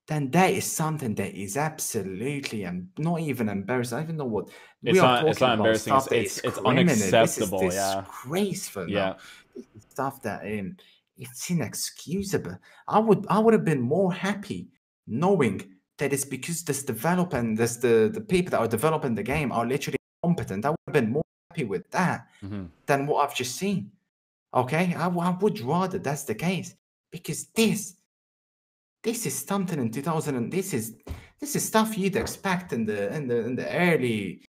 then that is something that is absolutely and not even embarrassing. I don't even know what we are talking It's not about. embarrassing. Stuff that It's is criminal. unacceptable. This is Yeah. disgraceful. Yeah. Now. This is stuff that it's inexcusable. I would have been more happy knowing that it's because this developer and the people that are developing the game are literally competent. I would have been more happy with that than what I've just seen. Okay, I would rather that's the case because this is something in 2000, and this is stuff you'd expect in the early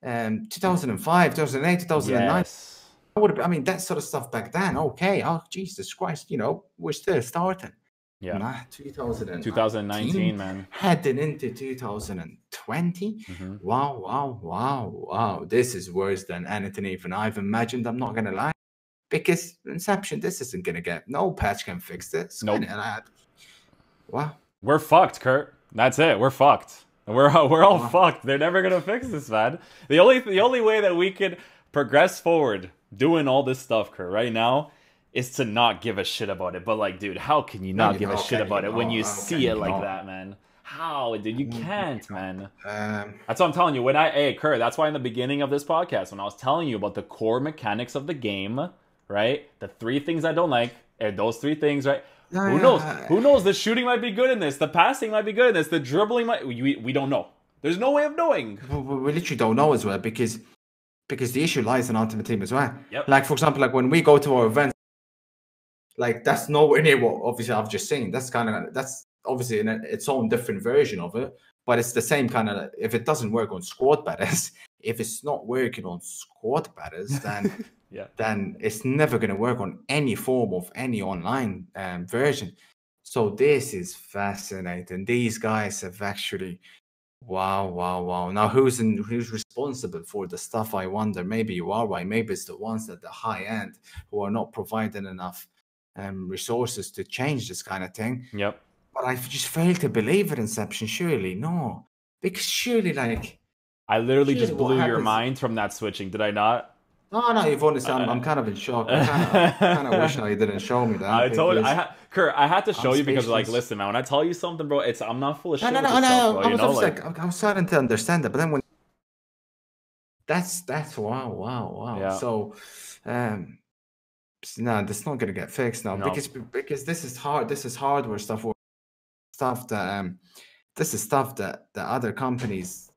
2005, 2008, 2009. Yes. I mean, that sort of stuff back then. Okay, oh Jesus Christ, we're still starting. Yeah. Nah, 2019, man. Heading into 2020. Wow. This is worse than anything even I've imagined. I'm not gonna lie. Because Inception, this isn't gonna get no patch can fix this. Nope. Wow. We're fucked, Kurt. That's it. We're fucked. We're all fucked. They're never gonna fix this, man. The only way that we could progress forward doing all this stuff, Kurt, right now, is to not give a shit about it. But like, dude, how can you not give a shit about it when you see it like that, man? How, dude? You can't, man. That's what I'm telling you. Hey, Kurt, that's why in the beginning of this podcast, when I was telling you about the core mechanics of the game, right? The 3 things I don't like are those 3 things, right? Who knows? Who knows? The shooting might be good in this. The passing might be good in this. The dribbling might... We don't know. There's no way of knowing. We literally don't know as well because the issue lies in Ultimate Team as well. Yep. Like, for example, like when we go to our events, like that's nowhere near what obviously I've just seen. That's obviously in its own different version of it, but it's the same kind of... If it doesn't work on squad batters, if it's not working on squad batters, then... Yeah. Then it's never going to work on any form of any online version. So this is fascinating. These guys have actually, wow. Now who's responsible for the stuff? I wonder. Maybe you are right. Maybe it's the ones at the high end who are not providing enough resources to change this kind of thing. Yep. But I just fail to believe it, Inception. Surely no, because surely like I literally just blew your mind from that switching. Did I not? No, you've honestly, I'm kind of in shock. I kind of wish I didn't show me that. I told you, Kurt, I had to show you because, like, listen, man, when I tell you something, bro, I'm not full of shit. No. I was starting to understand that, but then when that's wow. Yeah. So, no, that's not gonna get fixed now because this is hard. This is hardware stuff. This is stuff that the other companies.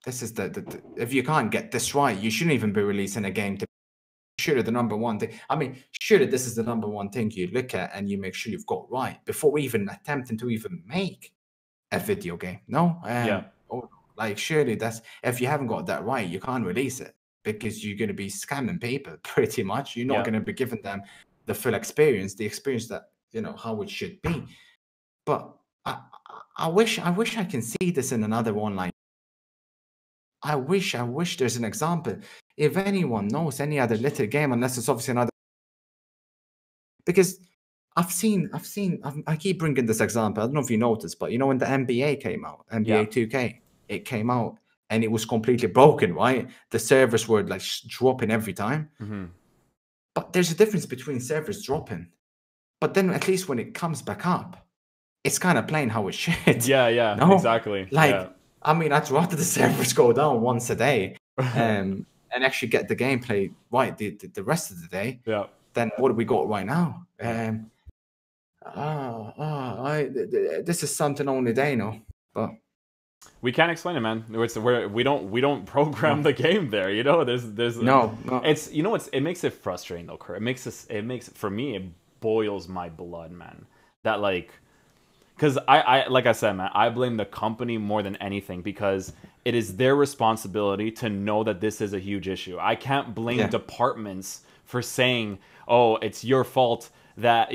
This is the if you can't get this right, you shouldn't even be releasing a game to surely the number one thing. I mean, surely this is the number one thing you look at and you make sure you've got right before even attempting to even make a video game. No? Or like surely that's if you haven't got that right, you can't release it because you're gonna be scamming people pretty much. You're not gonna be giving them the full experience, the experience that how it should be. But I wish I can see this in another online. I wish there's an example. If anyone knows any other little game, unless it's obviously another, because I keep bringing this example. I don't know if you noticed, but when the NBA came out, NBA 2K, it came out and it was completely broken, right? The servers were like dropping every time. Mm-hmm. But there's a difference between servers dropping, but then at least when it comes back up, it's kind of playing how it should. Yeah, no? Exactly. Like, I mean, I'd rather the servers go down once a day and actually get the gameplay right the rest of the day than what we got right now. This is something only they know, but we can't explain it, man. We don't program the game there. There's no. It's it makes it frustrating though, Kurt. It makes for me it boils my blood, man. That like. Because I like I said, man, I blame the company more than anything because it is their responsibility to know that this is a huge issue. I can't blame departments for saying, oh, it's your fault that,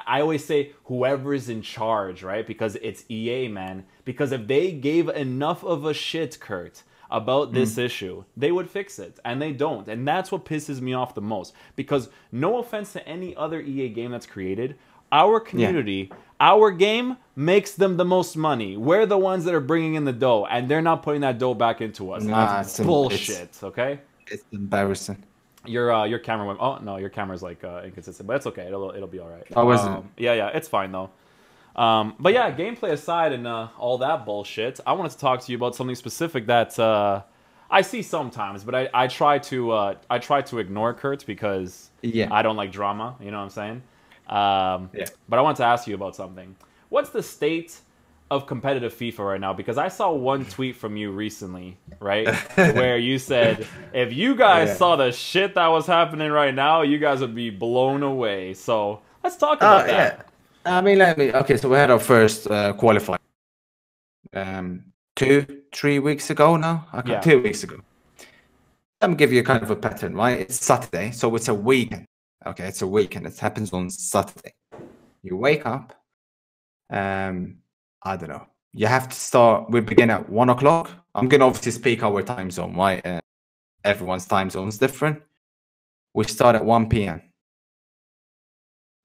I always say whoever is in charge, right? Because it's EA, man. Because if they gave enough of a shit, Kurt, about this issue, they would fix it. And they don't. And that's what pisses me off the most. Because no offense to any other EA game that's created, our community, our game makes them the most money. We're the ones that are bringing in the dough, and they're not putting that dough back into us. That's bullshit. Okay, it's embarrassing. Your camera went. Oh no, your camera's like inconsistent, but it's okay. It'll be all right. Oh, is it? Yeah, it's fine though. But yeah, gameplay aside and all that bullshit, I wanted to talk to you about something specific that I see sometimes, but I try to ignore Kurt because I don't like drama. You know what I'm saying? But I want to ask you about something. What's the state of competitive FIFA right now? Because I saw one tweet from you recently, right? Where you said, if you guys saw the shit that was happening right now, you guys would be blown away. So let's talk about that. I mean, okay, so we had our first qualifier 2-3 weeks ago now? 2 weeks ago. Let me give you kind of a pattern, right? It's Saturday, so it's a weekend. Okay, it's a weekend. It happens on Saturday. You wake up. I don't know. You have to start. We begin at 1 o'clock. I'm gonna obviously speak our time zone, right? Everyone's time zone is different. We start at 1 p.m.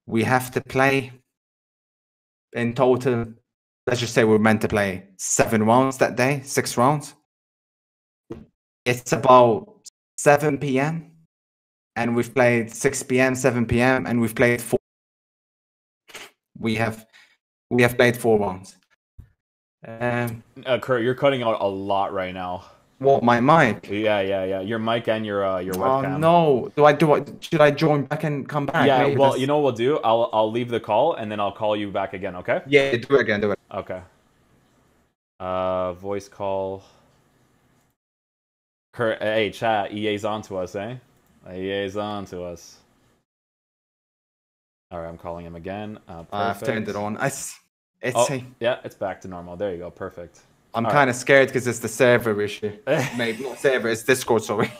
We have to play in total. Let's just say we're meant to play 7 rounds that day, 6 rounds. It's about 7 p.m. and we've played 6 p.m., 7 p.m. and we've played 4. We have played 4 rounds. Kurt, you're cutting out a lot right now. What, my mic? Yeah. Your mic and your webcam. Oh no! Should I join back and come back? Yeah. Maybe well, you know what we'll do? I'll leave the call and then I'll call you back again. Okay? Yeah, do it. Okay. Voice call. Kurt, hey, chat. EA's on to us, eh? EA's on to us. All right, I'm calling him again. I've turned it on. Yeah, it's back to normal. There you go. Perfect. I'm kind of scared because it's the server issue. Maybe not server, it's Discord, sorry.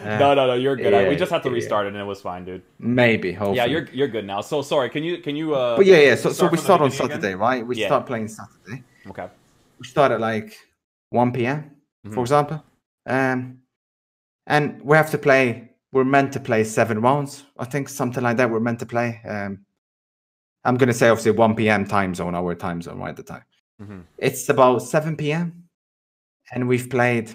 No, you're good. We just have to restart it and it was fine, dude. Maybe, hopefully. Yeah, you're good now. So sorry, can you But yeah, so we start on Saturday, again? Right? We start playing Saturday. Okay. We start at like 1 p.m., for example. And we have to play, we're meant to play 7 rounds, I think, something like that we're meant to play. I'm going to say obviously 1 p.m. time zone, our time zone right at the time. It's about 7 p.m. and we've played,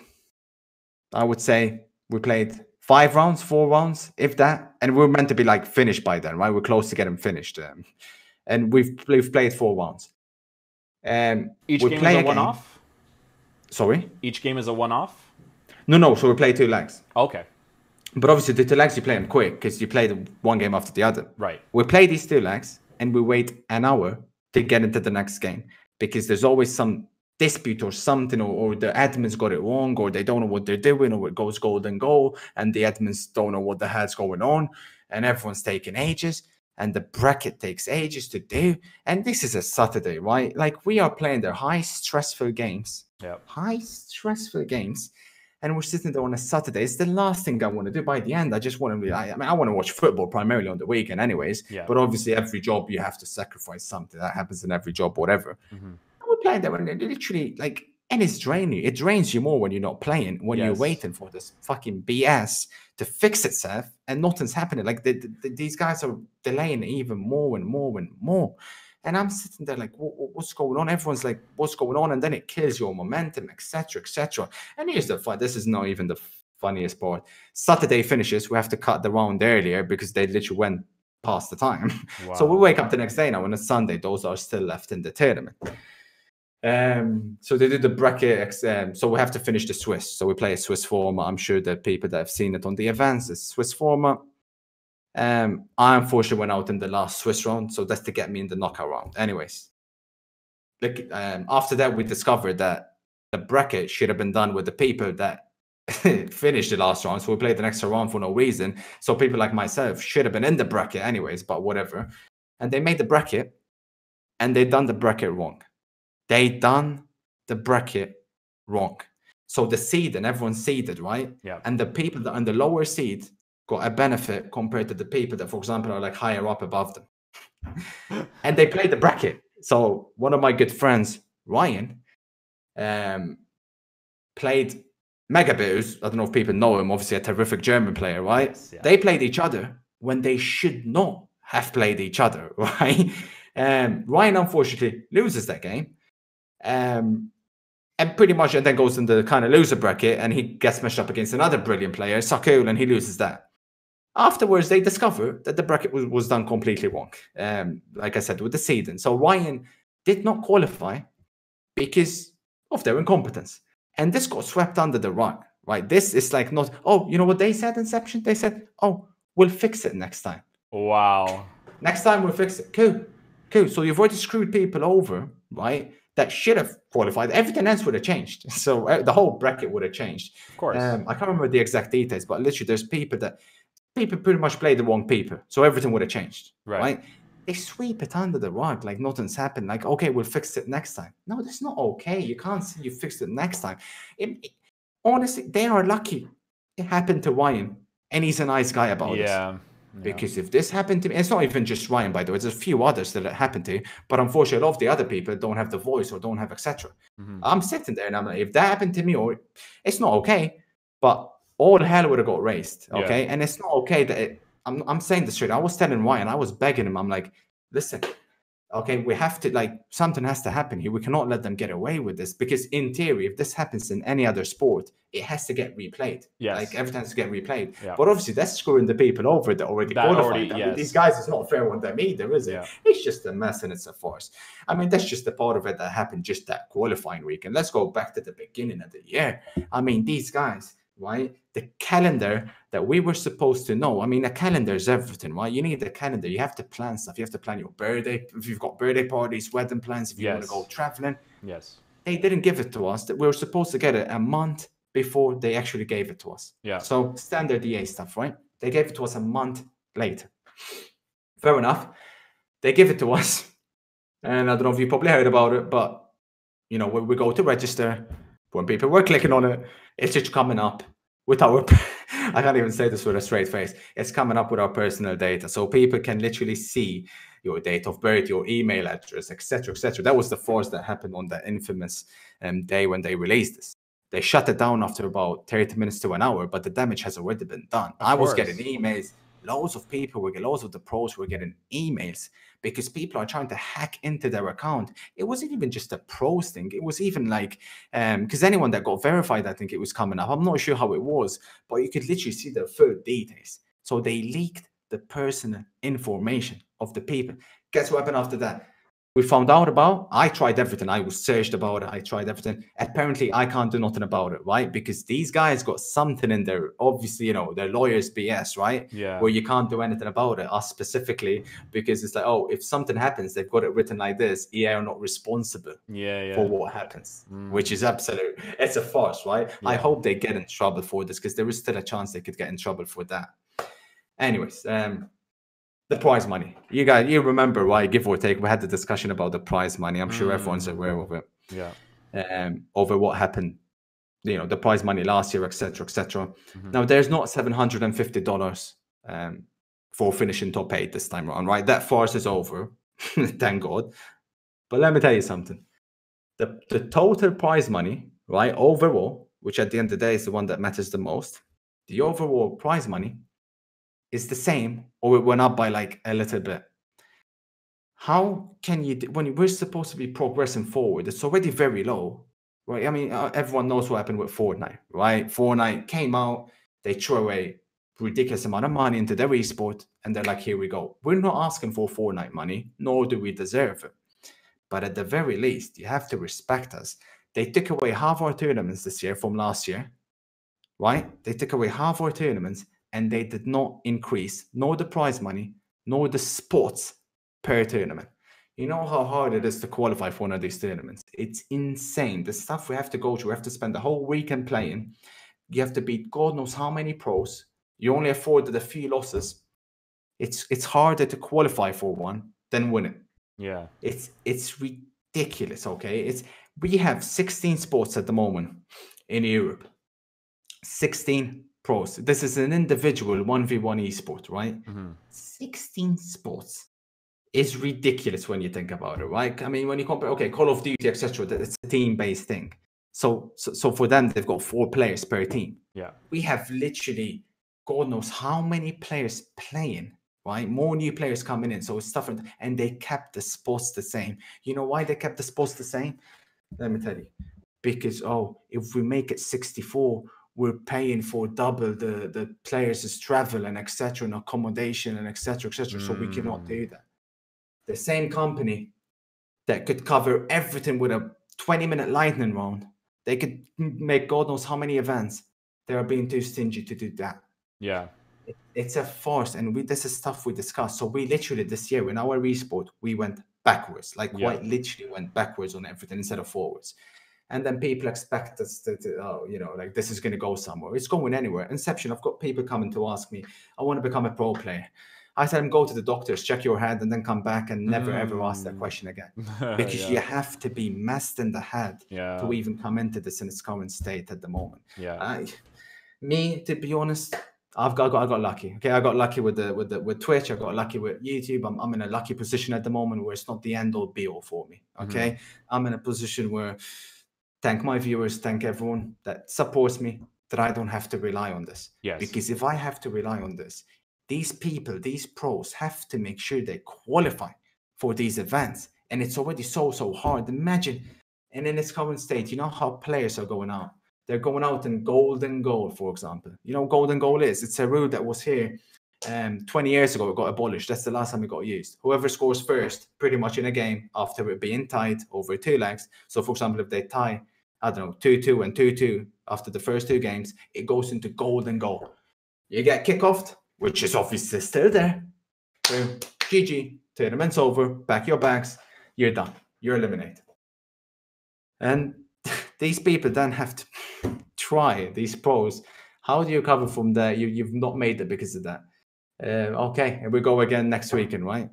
I would say we played 5 rounds, 4 rounds, if that. And we're meant to be like finished by then, right? We're close to getting finished. And we've played 4 rounds. Each game is a one-off? Sorry? Each game is a one-off? No. So we play 2 legs. Okay. But obviously the 2 legs you play them quick because you play one game after the other. Right. We play these 2 legs and we wait an hour to get into the next game because there's always some dispute or something, or the admins got it wrong, or they don't know what they're doing, or it goes golden goal and the admins don't know what the hell's going on, and everyone's taking ages and the bracket takes ages to do. And this is a Saturday, right? Like, we are playing their high stressful games. Yeah. High stressful games. And we're sitting there on a Saturday. It's the last thing I want to do. By the end, I just want to I want to watch football primarily on the weekend anyways. Yeah. But obviously every job you have to sacrifice something. That happens in every job, whatever. We're playing there and it literally, like, and it's draining. It drains you more when you're not playing, when you're waiting for this fucking BS to fix itself and nothing's happening. Like, these guys are delaying even more and more and more. And I'm sitting there like, what's going on? Everyone's like, what's going on? And then it kills your momentum, etc., etc. And here's the fun. This is not even the funniest part. Saturday finishes. We have to cut the round earlier because they literally went past the time. Wow. So we wake up the next day now, and it's Sunday. Those are still left in the tournament. So they did the bracket. So we have to finish the Swiss. So we play a Swiss format. I'm sure that people that have seen it on the events, it's Swiss format. I unfortunately went out in the last Swiss round, so that's to get me in the knockout round. Anyways, like, after that, we discovered that the bracket should have been done with the people that finished the last round. So we played the extra round for no reason. So people like myself should have been in the bracket anyways, but whatever. And they made the bracket, and they done the bracket wrong. They done the bracket wrong. So the seed, and everyone's seeded, right? Yeah. And the people that are in the lower seed got a benefit compared to the people that, for example, are like higher up above them. And they played the bracket. So one of my good friends, Ryan, played Megaboos. I don't know if people know him, obviously a terrific German player, right? Yes, yeah. They played each other when they should not have played each other, right? Ryan, unfortunately, loses that game. And pretty much it then goes into the kind of loser bracket, and he gets meshed up against another brilliant player, Sakul, and he loses that. Afterwards, they discover that the bracket was done completely wrong. Like I said, with the seeding. So Ryan did not qualify because of their incompetence. And this got swept under the rug, right? This is like not, oh, you know what they said, Inception? They said, oh, we'll fix it next time. Wow. Next time we'll fix it. Cool. So you've already screwed people over, right? That should have qualified. Everything else would have changed. So the whole bracket would have changed. Of course. I can't remember the exact details, but literally there's people pretty much played the wrong people. So everything would have changed. Right? They sweep it under the rug like nothing's happened. Like, okay, we'll fix it next time. No, that's not okay. You can't say you fixed it next time. Honestly, they are lucky It happened to Ryan, and he's a nice guy about it. Yeah. Because if this happened to me, it's not even just Ryan, by the way. There's a few others that it happened to, but unfortunately, a lot of the other people don't have the voice or don't have etc. I'm sitting there and I'm like, if that happened to me, or it's not okay, but all hell would have got raised, okay? Yeah. And it's not okay that I'm saying this straight. I was telling Ryan, I was begging him. I'm like, listen, okay, we have to, like, something has to happen here. We cannot let them get away with this, because in theory, if this happens in any other sport, it has to get replayed. Yes. Like, everything has to get replayed. Yeah. But obviously, that's screwing the people over that already qualified. I mean, these guys, it's not fair on them either, is it? Yeah. It's just a mess and it's a farce. I mean, that's just a part of it that happened just that qualifying weekend. Let's go back to the beginning of the year. I mean, these guys, right? The calendar that we were supposed to know. I mean, a calendar is everything, right? You need a calendar. You have to plan stuff. You have to plan your birthday. If you've got birthday parties, wedding plans, if you want to go traveling. Yes. They didn't give it to us. That we were supposed to get it a month before they actually gave it to us. Yeah. So standard EA stuff, right? They gave it to us a month later. Fair enough. They give it to us. And I don't know if you probably heard about it, but, you know, when we go to register, when people were clicking on it, it's just coming up with our, I can't even say this with a straight face. It's coming up with our personal data. So people can literally see your date of birth, your email address, etc., etc. That was the force that happened on that infamous day when they released this. They shut it down after about 30 minutes to an hour, but the damage has already been done. I was getting emails. Loads of people were, loads of the pros were getting emails because people are trying to hack into their account. It wasn't even just a pros thing. It was even like, because anyone that got verified, I think it was coming up. I'm not sure how it was, but you could literally see their full details. So they leaked the personal information of the people. Guess what happened after that? We found out about, I tried everything. I was searched about it. I tried everything. Apparently, I can't do nothing about it, right? Because these guys got something in there. Obviously, you know, their lawyers BS, right? Yeah. Where you can't do anything about it, us specifically, because it's like, oh, if something happens, they've got it written like this. EA are not responsible for what happens, which is absolute. It's a farce, right? Yeah. I hope they get in trouble for this because there is still a chance they could get in trouble for that. Anyways, the prize money. You guys, you remember, right? Give or take, we had the discussion about the prize money. I'm sure everyone's aware of it. Yeah. Over what happened, you know, the prize money last year, etc., etc. Now, there's not $750 for finishing top 8 this time around, right? That farce is over, thank God. But let me tell you something. The total prize money, right, overall, which at the end of the day is the one that matters the most, the overall prize money is the same, or it went up by like a little bit. How can you, when we're supposed to be progressing forward, it's already very low, right? I mean, everyone knows what happened with Fortnite, right? Fortnite came out, they threw away ridiculous amount of money into their esport, and they're like, here we go. We're not asking for Fortnite money, nor do we deserve it. But at the very least, you have to respect us. They took away half our tournaments this year from last year, right? They took away half our tournaments, and they did not increase nor the prize money, nor the spots per tournament. You know how hard it is to qualify for one of these tournaments. It's insane. The stuff we have to go through, we have to spend the whole weekend playing. You have to beat God knows how many pros. You only afforded a few losses. It's harder to qualify for one than win it. Yeah. It's ridiculous, okay? We have 16 sports at the moment in Europe. 16 pros. This is an individual 1v1 esport, right? 16 sports is ridiculous when you think about it, right? I mean, when you compare, okay, Call of Duty, etc., it's a team-based thing. So for them, they've got 4 players per team. Yeah. We have literally, God knows how many players playing, right? More new players coming in, so it's tougher. And they kept the spots the same. You know why they kept the spots the same? Let me tell you. Because, if we make it 64, we're paying for double the players' travel and etc. and accommodation and etc. So we cannot do that. The same company that could cover everything with a 20-minute lightning round, they could make God knows how many events. They are being too stingy to do that. Yeah. It's a farce, and this is stuff we discussed. So we literally this year in our esport, we went backwards, like quite literally went backwards on everything instead of forwards. And then people expect us to like this is going to go somewhere. It's going anywhere. Inception, I've got people coming to ask me, I want to become a pro player. I tell them, go to the doctors, check your head, and then come back and never, ever ask that question again. Because you have to be messed in the head to even come into this in its current state at the moment. Yeah. Me, to be honest, I got lucky. Okay, I got lucky with Twitch. I got lucky with YouTube. I'm in a lucky position at the moment where it's not the end all be all for me. Okay, I'm in a position where, thank my viewers, thank everyone that supports me, that I don't have to rely on this. Yes. Because if I have to rely on this, these people, these pros have to make sure they qualify for these events, and it's already so hard. Imagine, and in its current state, you know how players are going out. They're going out in golden goal, for example. You know, golden goal is, it's a rule that was here 20 years ago. It got abolished. That's the last time it got used. Whoever scores first, pretty much in a game, after it being tied over 2 legs. So, for example, if they tie, I don't know, 2-2 and 2-2 after the first 2 games, it goes into golden goal. You get kickoffed, which is obviously still there. So, GG, tournament's over, pack your bags, you're done. You're eliminated. And these people then have to try, these pros. How do you recover from that? You've not made it because of that. Okay, and we go again next weekend, right?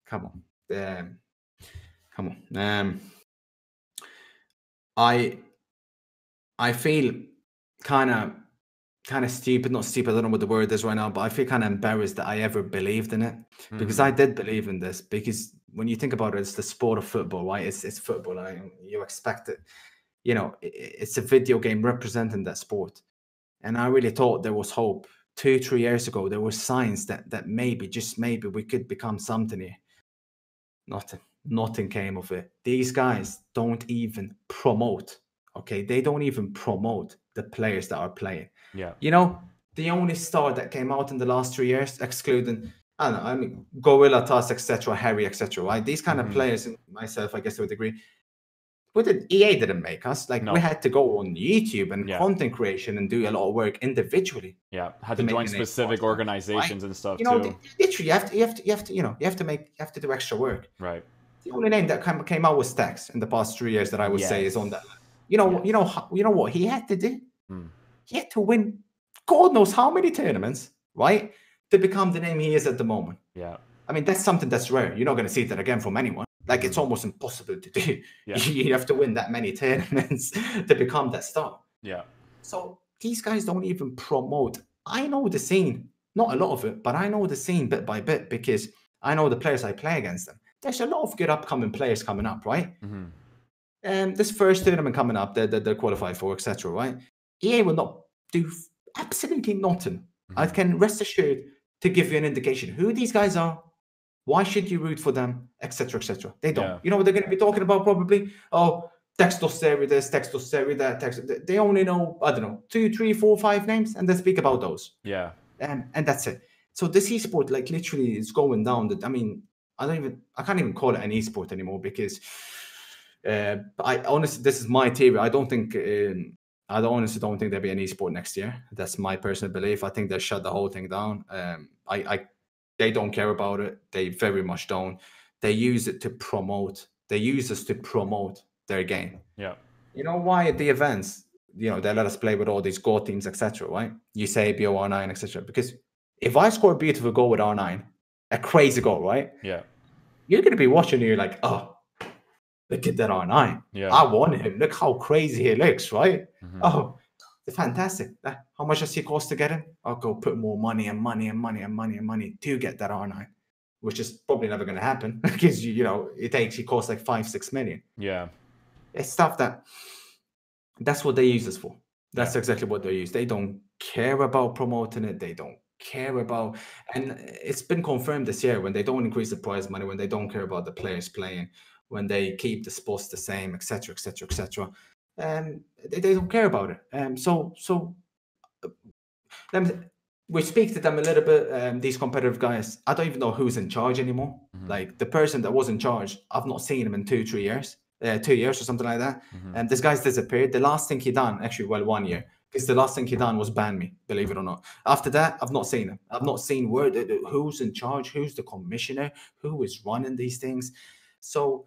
Come on. Come on. I feel kind of stupid, not stupid, I don't know what the word is right now, but I feel kind of embarrassed that I ever believed in it, because I did believe in this, because when you think about it, it's the sport of football, right? It's football, you expect it. You know, it's a video game representing that sport. And I really thought there was hope. 2-3 years ago, there were signs that maybe, just maybe, we could become something here. Nothing came of it. These guys don't even promote. Okay, they don't even promote the players that are playing. Yeah. You know, the only star that came out in the last 3 years, excluding, I don't know, I mean, Gorilla, Tuss, etc., Harry, etc., right? These kind of players, and myself, I guess to a degree, but EA didn't make us. Like, we had to go on YouTube and content creation and do a lot of work individually. Yeah, had to join specific organizations and stuff, you know, too. Literally, you have to do extra work. Right. The only name that came out was Stax in the past 3 years that I would say is on that. You know what he had to do? He had to win God knows how many tournaments, right, to become the name he is at the moment. Yeah. I mean, that's something that's rare. You're not going to see that again from anyone. Like, it's almost impossible to do. Yeah. You have to win that many tournaments to become that star. Yeah. So these guys don't even promote. I know the scene, not a lot of it, but I know the scene bit by bit, because I know the players I play against them. There's a lot of good upcoming players coming up, right? And this first tournament coming up, they're qualified for, etc., right? EA will not do absolutely nothing. I can rest assured to give you an indication who these guys are, why should you root for them, etc., etc. They don't. Yeah. You know what they're going to be talking about probably? Oh, Textos Seri this, Textos Seri that. They only know, I don't know, 2, 3, 4, 5 names, and they speak about those. Yeah. And that's it. So this esport, like, literally is going down. I mean, I can't even call it an esport anymore, because I honestly, this is my theory. I honestly don't think there'll be an esport next year. That's my personal belief. I think they'll shut the whole thing down. They don't care about it. They very much don't. They use it to promote. They use us to promote their game. Yeah. You know why at the events, you know, they let us play with all these goal teams, etc., right? You say BO R9, etc. Because if I score a beautiful goal with R9, a crazy goal, right? Yeah. You're going to be watching and you're like, oh, look at that R9. Yeah. I want him. Look how crazy he looks, right? Oh, fantastic. How much does he cost to get him? I'll go put more money to get that R9, which is probably never going to happen, because, you know, it costs like 5-6 million. Yeah. It's stuff that's what they use us for. That's exactly what they use. They don't care about promoting it. They don't care about, and it's been confirmed this year, when they don't increase the prize money, when they don't care about the players playing, when they keep the spots the same, etc., etc., etc. They don't care about it. So we speak to them a little bit. These competitive guys, I don't even know who's in charge anymore. Like, the person that was in charge, I've not seen him in 2-3 years, 2 years or something like that. And this guy's disappeared. The last thing he done, actually, 1 year, because the last thing he done was ban me, believe it or not. After that, I've not seen him. I've not seen who's in charge, who's the commissioner, who is running these things. So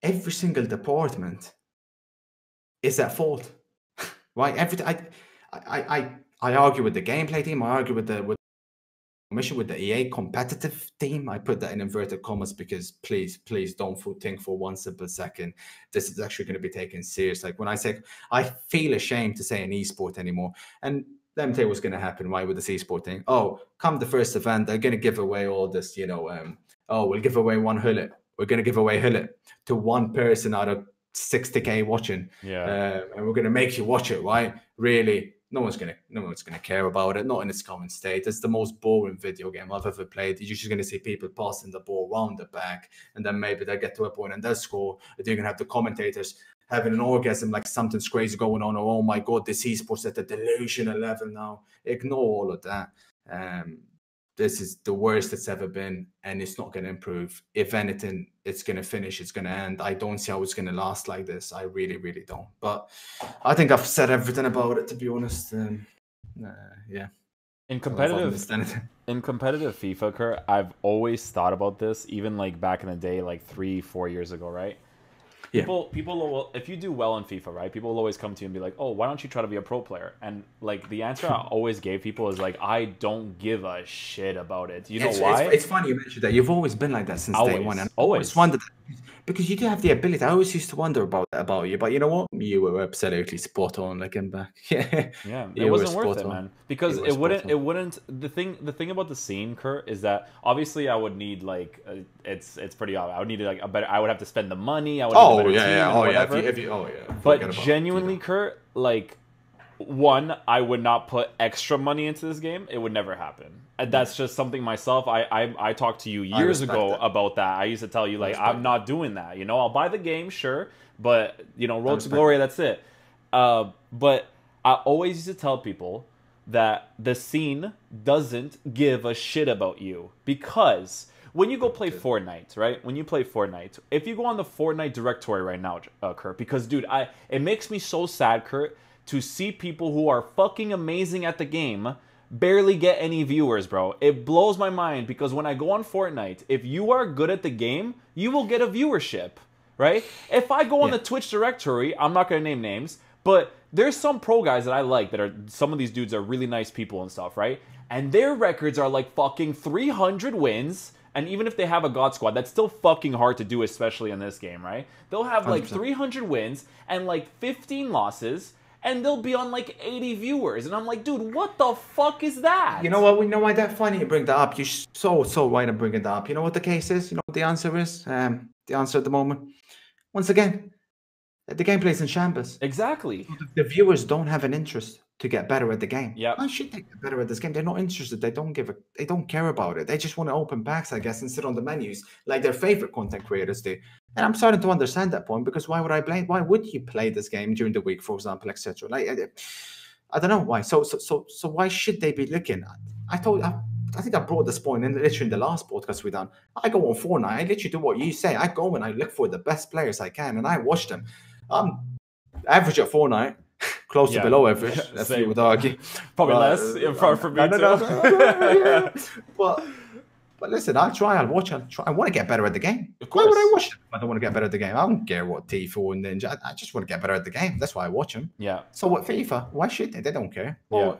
every single department is at fault, right? I argue with the gameplay team. I argue with the commission, with the EA competitive team. I put that in inverted commas, because please don't think for 1 simple second this is actually going to be taken serious. Like, when I say, I feel ashamed to say an esport anymore. And let me tell you what's going to happen, right, with this esport thing. Oh, come the first event, they're going to give away all this, oh, we'll give away one hullet. We're going to give away hullet to one person out of 60K watching. Yeah. And we're going to make you watch it, right? Really, no one's gonna care about it. Not in its current state. It's the most boring video game I've ever played. You're just gonna see people passing the ball around the back, and then maybe they get to a point and they'll score. And you're gonna have the commentators having an orgasm like something's crazy going on, or oh my god, this esports at a delusional level now. Ignore all of that. This is the worst it's ever been, and it's not going to improve. If anything, it's going to finish, it's going to end. I don't see how it's going to last like this. I really, really don't. But I think I've said everything about it, to be honest. Yeah. In competitive FIFA, Kurt, I've always thought about this, even like back in the day, like 3-4 years ago, right? People will, if you do well in FIFA, right? People will always come to you and be like, "Oh, why don't you try to be a pro player?" And like the answer I always gave people is like, "I don't give a shit about it." You know why? It's funny you mentioned that. You've always been like that since day one. And always wondered because you do have the ability. I always used to wonder about you, but you know what? You were absolutely spot on looking back. Yeah, it wasn't worth it, man. Because it wouldn't. The thing about the scene, Kurt, is that obviously I would need like it's pretty obvious. I would need like a better. I would have to spend the money. I would need a better team, But genuinely, Kurt, like, one, I would not put extra money into this game. It would never happen. And that's just something myself. I talked to you years ago about that. I used to tell you, like, I'm not doing that. You know, I'll buy the game, sure. But, you know, Road to Glory, that's it. But I always used to tell people that the scene doesn't give a shit about you. Because when you go play Fortnite, right? When you play Fortnite, if you go on the Fortnite directory right now, Kurt, because, dude, it makes me so sad, Kurt, to see people who are fucking amazing at the game barely get any viewers, bro. It blows my mind because when I go on Fortnite, if you are good at the game, you will get a viewership, right? If I go on the Twitch directory, I'm not going to name names, but there's some pro guys that I like that are, some of these dudes are really nice people and stuff, right? And their records are like fucking 300 wins. And even if they have a God Squad, that's still fucking hard to do, especially in this game, right? They'll have like 300 wins and like 15 losses, and they'll be on like 80 viewers. And I'm like, dude, what the fuck is that? You know what? We know why that's funny you bring that up. You're so right in bringing that up. You know what the case is? You know what the answer is? The answer at the moment? Once again, the gameplay's in shambles. Exactly. The viewers don't have an interest to get better at the game. Yeah. Why should they get better at this game? They're not interested. They don't care about it. They just want to open packs, I guess, and sit on the menus like their favorite content creators do. And I'm starting to understand that point, because why would you play this game during the week, for example, etc.? Like, I don't know why. So why should they be looking? I think I brought this point in literally in the last podcast we done. I go on Fortnite. I literally do what you say. I go and I look for the best players I can, and I watch them. Average at Fortnite, close to below average. That's what you would argue. Probably less. For me too. But listen, I'll watch. I want to get better at the game. Of course. Why would I watch them if I don't want to get better at the game? I don't care what Tifa and Ninja. I just want to get better at the game. That's why I watch them. Yeah. So what FIFA? Why should they? They don't care. Well,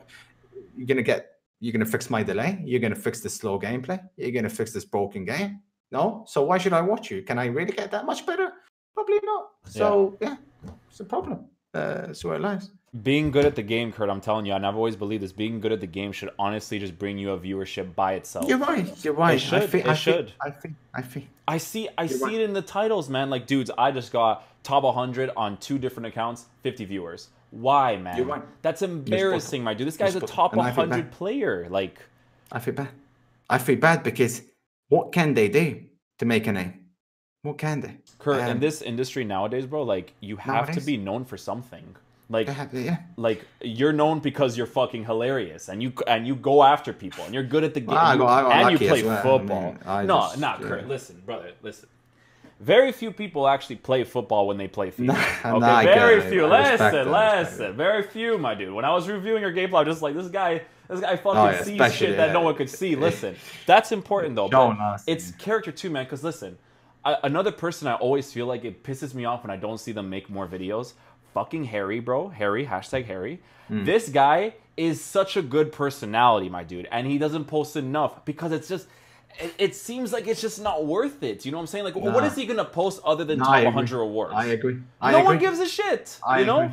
you're gonna fix my delay. You're gonna fix the slow gameplay. You're gonna fix this broken game. No. So why should I watch you? Can I really get that much better? Probably not. So yeah, it's a problem. That's where it lies. Being good at the game, Kurt, I'm telling you, and I've always believed this, being good at the game should honestly just bring you a viewership by itself. You're right. It should. I see it in the titles, man. Like, dudes, I just got top 100 on 2 different accounts, 50 viewers. Why, man? You're right. That's embarrassing, my dude. This guy's a top 100 player. Like, I feel bad. I feel bad because what can they do to make a name? What can they? Kurt, in this industry nowadays, bro, like, you have to be known for something. Like, like, you're known because you're fucking hilarious, and you go after people, and you're good at the game, and you play football. Kurt, listen, brother, listen. Very few people actually play football when they play FIFA. Very few. Listen. Very few, my dude. When I was reviewing your gameplay, I was just like, this guy fucking sees shit that no one could see. Listen, that's important though. But it's character too, man. Because listen, another person I always feel like it pisses me off when I don't see them make more videos. Fucking Harry, bro. Harry, #Harry. This guy is such a good personality, my dude. And he doesn't post enough because it's just, it seems like it's just not worth it. You know what I'm saying? Like, what is he going to post other than top 100 awards? I agree. No one gives a shit, you know?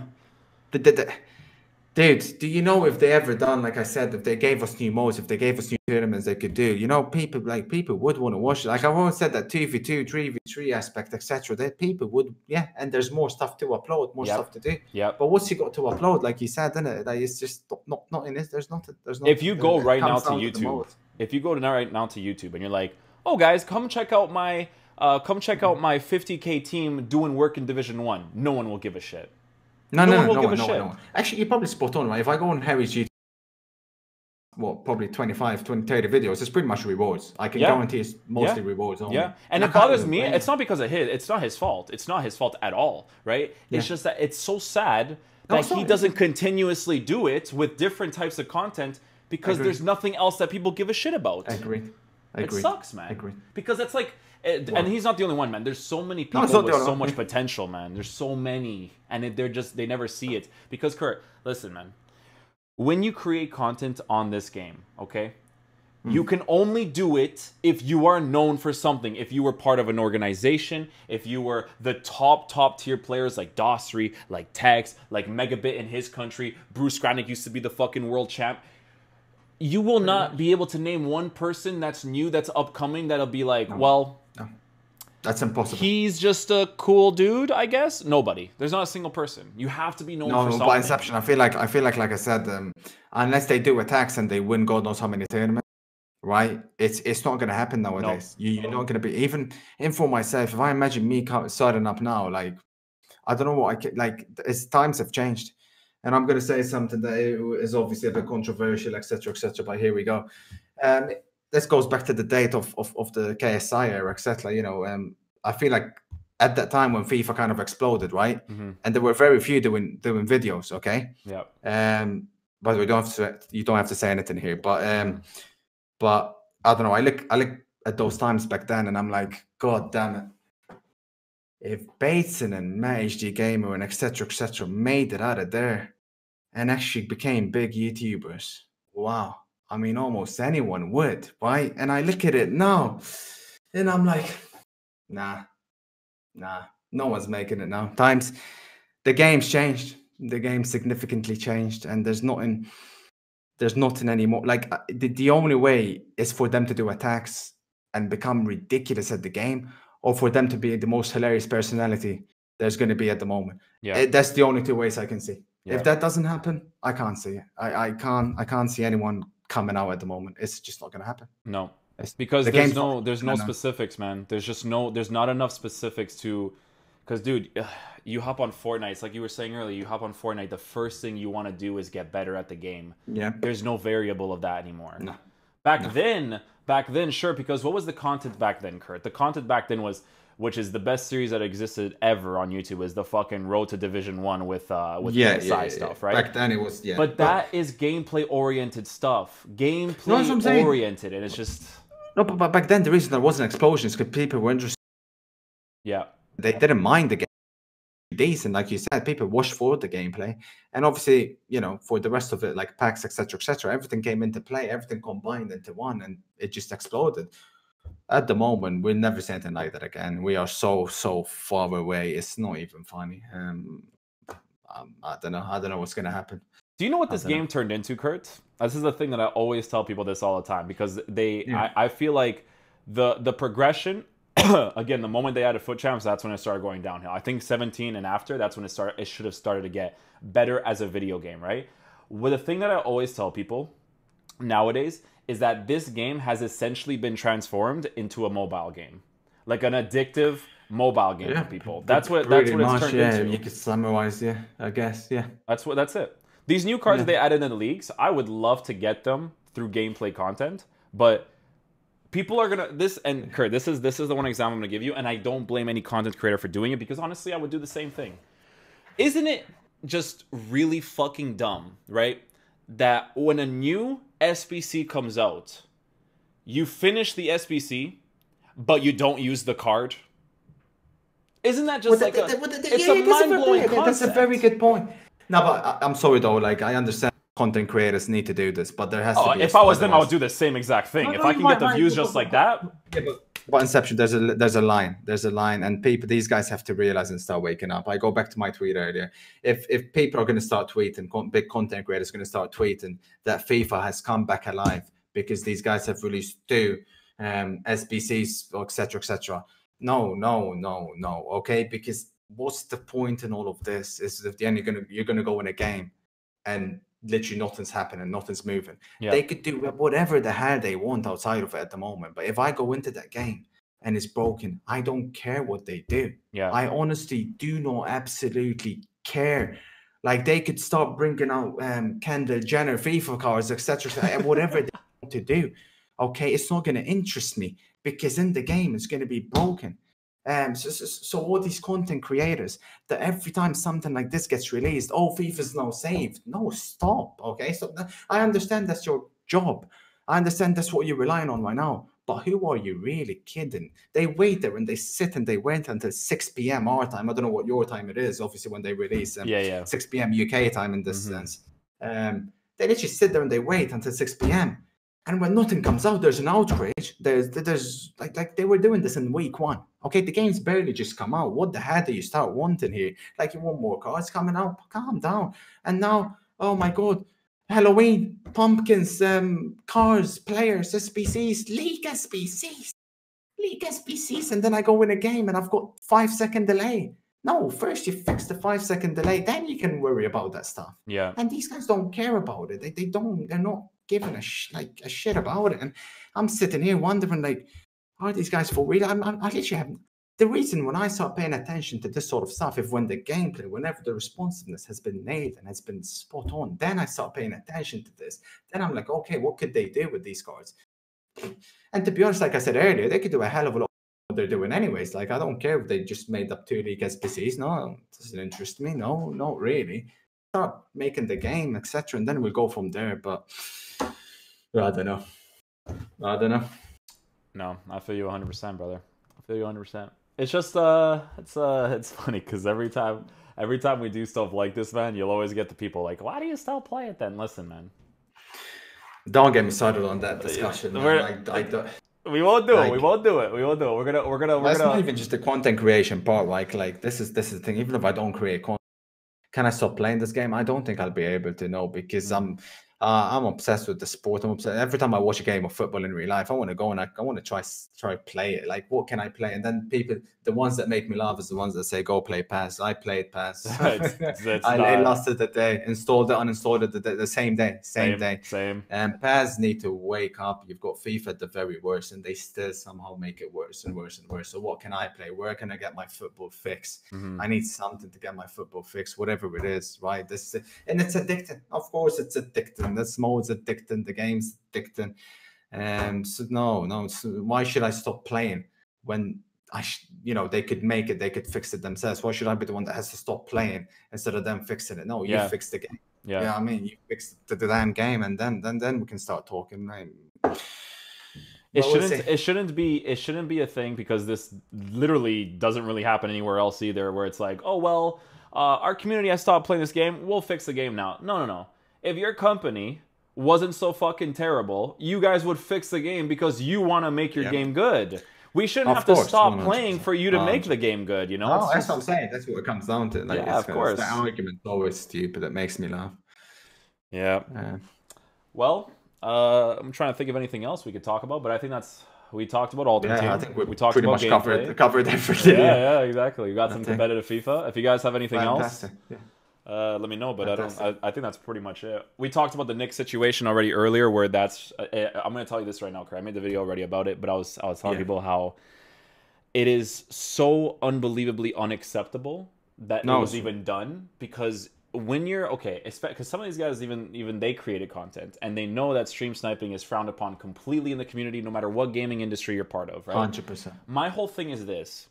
Dude, do you know if they ever done, like I said, if they gave us new modes, if they gave us new tournaments they could do, you know, people would want to watch it. Like I've always said that 2v2, 3v3 aspect, etc. That people would, yeah, and there's more stuff to upload, more stuff to do. Yep. But what's he got to upload? Like you said, isn't it? Like it's just not in this. There's nothing. If you go right now to YouTube, if you go right now to YouTube and you're like, oh guys, come check out my 50K team doing work in Division 1. No one will give a shit. No. Actually, you're probably spot on, right? If I go on Harry's YouTube, probably 25, 20, 30 videos, it's pretty much rewards. I can guarantee it's mostly rewards only. Yeah, and it bothers me. It's not because of it's not his fault. It's not his fault at all, right? It's just that it's so sad that he doesn't continuously do it with different types of content because there's nothing else that people give a shit about. I agree. It sucks, man. Because it's like... And he's not the only one, man. There's so many people with so much potential, man. There's so many, and they never see it. Because Kurt, listen, man. When you create content on this game, okay, you can only do it if you are known for something. If you were part of an organization, if you were the top tier players like Dosri, like Tex, like Megabit in his country, Bruce Granick used to be the fucking world champ. You will not be able to name one person that's new, that's upcoming, that'll be like, well... No. That's impossible. He's just a cool dude, I guess. Nobody. There's not a single person. You have to be known for something. By Inception, I feel like I said, unless they do attacks and they win God knows how many tournaments, right? It's not going to happen nowadays. No. You're not going to be even for myself. If I imagine me starting up now, like I don't know what I can, like. Times have changed, and I'm going to say something that is obviously a bit controversial, etc., etc. But here we go. This goes back to the date of the KSI era, etc. You know, I feel like at that time when FIFA kind of exploded, right? And there were very few doing videos. Okay. Yeah. But you don't have to say anything here. But I don't know. I look at those times back then, and I'm like, God damn it! If Bateson and Matt HD Gamer and etc. made it out of there and actually became big YouTubers, wow. I mean, almost anyone would, right? And I look at it now, and I'm like, nah, no one's making it now. The game's changed. The game significantly changed, and there's nothing anymore. Like the only way is for them to do attacks and become ridiculous at the game, or for them to be the most hilarious personality there's going to be at the moment. Yeah, that's the only two ways I can see. Yeah. If that doesn't happen, I can't see it. I can't see anyone coming out at the moment. It's just not going to happen. No, because there's no specifics, man. There's not enough specifics to, because dude, you hop on Fortnite. It's like you were saying earlier. You hop on Fortnite. The first thing you want to do is get better at the game. Yeah. There's no variable of that anymore. No. Back then, sure. Because what was the content back then, Kurt? The content back then was, which is the best series that existed ever on YouTube, is the fucking Road to Division 1 with PSI stuff, right? Back then it was, But that is gameplay oriented stuff. Gameplay oriented, and it's just... No, but back then the reason there wasn't explosions because people were interested. Yeah. They didn't mind the game. Decent, like you said, people watched for the gameplay, and obviously, you know, for the rest of it, like packs, etc., everything came into play, everything combined into one, and it just exploded. At the moment, we'll never see anything like that again. We are so far away. It's not even funny. I don't know what's gonna happen. Do you know what this game turned into, Kurt? This is the thing that I always tell people this all the time, because I feel like the progression. Again, the moment they added foot champs, that's when it started going downhill. I think 17 and after, that's when it should have started to get better as a video game, right? Well, the thing that I always tell people nowadays is that this game has essentially been transformed into a mobile game, like an addictive mobile game for people. That's what it's turned into. You could summarize, I guess, That's it. These new cards that they added in the leagues, I would love to get them through gameplay content, but people are gonna Kurt, this is the one example I'm gonna give you, and I don't blame any content creator for doing it, because honestly, I would do the same thing. Isn't it just really fucking dumb, right? That when a new SBC comes out, you finish the SBC, but you don't use the card. Isn't that just it's a mind-blowing concept? That's a very good point. No, but I'm sorry though. Like, I understand content creators need to do this, but there has to be. If I was them, I would do the same exact thing. If I can get the views just like that. Yeah, but But Inception, there's a line, and people, these guys have to realize and start waking up. I go back to my tweet earlier. If people are going to start tweeting, big content creators are going to start tweeting that FIFA has come back alive because these guys have released 2 SBCs, etc., etc. No. Okay, because what's the point in all of this? Is at the end you're gonna go in a game and literally nothing's happening, nothing's moving. Yeah. They could do whatever the hell they want outside of it at the moment. But if I go into that game and it's broken, I don't care what they do. Yeah. I honestly do not absolutely care. Like they could start bringing out Kendall Jenner FIFA cards, etc., whatever they want to do. Okay, it's not going to interest me because in the game it's going to be broken. So all these content creators that every time something like this gets released, oh, FIFA's now saved. No, stop. Okay, so I understand that's your job. I understand that's what you're relying on right now. But who are you really kidding? They wait there and they sit and they wait until 6 p.m. our time. I don't know what your time it is, obviously, when they release 6 p.m. UK time in this sense. They literally sit there and they wait until 6 p.m. And when nothing comes out, there's an outrage. There's like they were doing this in week 1. Okay, the game's barely just come out. What the hell do you start wanting here? Like you want more cards coming out? Calm down. And now, oh my God, Halloween, pumpkins, cars, players, SBCs, league SBCs. And then I go in a game and I've got 5-second delay. No, first you fix the 5-second delay, then you can worry about that stuff. Yeah. And these guys don't care about it. They're not giving a shit about it. And I'm sitting here wondering, like, are these guys for real? I literally haven't. The reason when I start paying attention to this sort of stuff, if when the gameplay, whenever the responsiveness has been nailed and has been spot on, then I start paying attention to this. Then I'm like, okay, what could they do with these cards? And to be honest, like I said earlier, they could do a hell of a lot what they're doing anyways. Like, I don't care if they just made up 2 league SPCs. No, it doesn't interest me. No, not really. Start making the game, etc., and then we'll go from there. But I don't know. No, I feel you 100%, brother. I feel you 100%. It's just it's funny because every time we do stuff like this, man, you'll always get the people like, why do you still play it then? Listen, man. Don't get me started on that discussion. We won't do it. We won't do it. We're gonna. That's not even just the content creation part. Like this is the thing. Even if I don't create content, can I stop playing this game? I don't think I'll be able to. No, because I'm obsessed with the sport. I'm obsessed. Every time I watch a game of football in real life, I want to go and I want to try play it. Like, what can I play? And then people, the ones that make me laugh is the ones that say, "Go play PAS." I played PAS. I lost it the day, installed it, uninstalled it the same day. Same. And PAS need to wake up. You've got FIFA at the very worst, and they still somehow make it worse and worse and worse. So what can I play? Where can I get my football fix? I need something to get my football fix, whatever it is, right? And it's addicting. Of course, it's addicting. This mode's addicting. The game's addicting. So no. So why should I stop playing when they could make it, they could fix it themselves? Why should I be the one that has to stop playing instead of them fixing it? No, you fix the game. Yeah, I mean, you fix the damn game, and then we can start talking. It shouldn't be a thing, because this literally doesn't really happen anywhere else either, where it's like, oh well, our community has stopped playing this game, we'll fix the game now. No. If your company wasn't so fucking terrible, you guys would fix the game because you want to make your game good. We shouldn't have to stop 100%. Playing for you to make the game good, you know? No, that's what I'm saying. That's what it comes down to. Like, of course. That argument's always stupid. It makes me laugh. Yeah. Well, I'm trying to think of anything else we could talk about, but I think we talked about Ultimate Team. I think we talked pretty about much covered everything. Yeah, exactly. We got some competitive FIFA. If you guys have anything else, let me know. But I think that's pretty much it. We talked about the Knicks situation already earlier, where that's. I'm going to tell you this right now, because I made the video already about it. But I was telling people how it is so unbelievably unacceptable that it was even done, because when you're because some of these guys even they created content and they know that stream sniping is frowned upon completely in the community, no matter what gaming industry you're part of, right? 100%. My whole thing is this: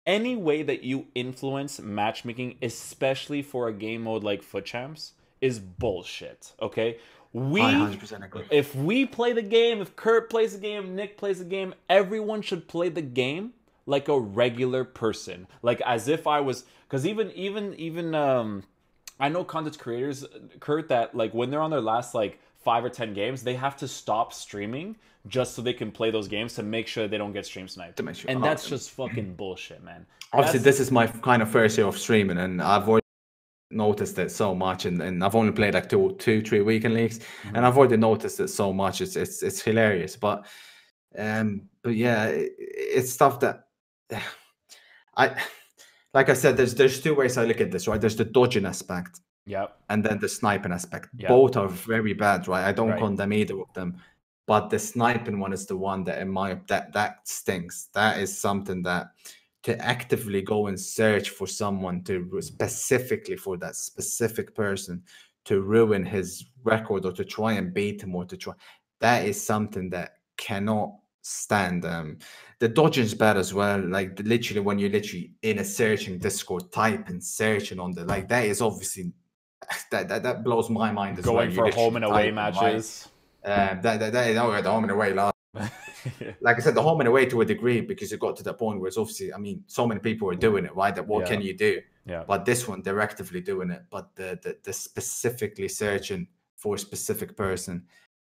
any way that you influence matchmaking, especially for a game mode like Foot Champs, is bullshit. Okay, I 100% agree. If we play the game, if Kurt plays the game, Nick plays the game, everyone should play the game like a regular person, like as if I was. Because even I know content creators, Kurt, that like when they're on their last like 5 or 10 games, they have to stop streaming just so they can play those games to make sure they don't get stream sniped. To make sure. And that's just fucking bullshit, man. Obviously, this is my kind of first year of streaming, and I've already noticed it so much. And I've only played like 2-3 weekend leagues, and I've already noticed it so much. It's hilarious. But yeah, it's stuff that like I said, there's two ways I look at this, right? There's the dodging aspect. Yep. And then the sniping aspect. Yep. Both are very bad, right? I don't Right. condemn either of them. But the sniping one is the one that that stinks. That is something that to actively go and search for someone to specifically for that specific person to ruin his record or to try and beat him or to try, that is something that cannot stand. The dodging's bad as well. Like literally when you're literally in a searching Discord, typing, searching on the like that is obviously that blows my mind as Going well. for home and away matches. The home and away last. Like I said, the home and away to a degree, because it got to the point where it's obviously, I mean, so many people are doing it, right? That what can you do? Yeah. But this one, they're actively doing it. But the specifically searching for a specific person,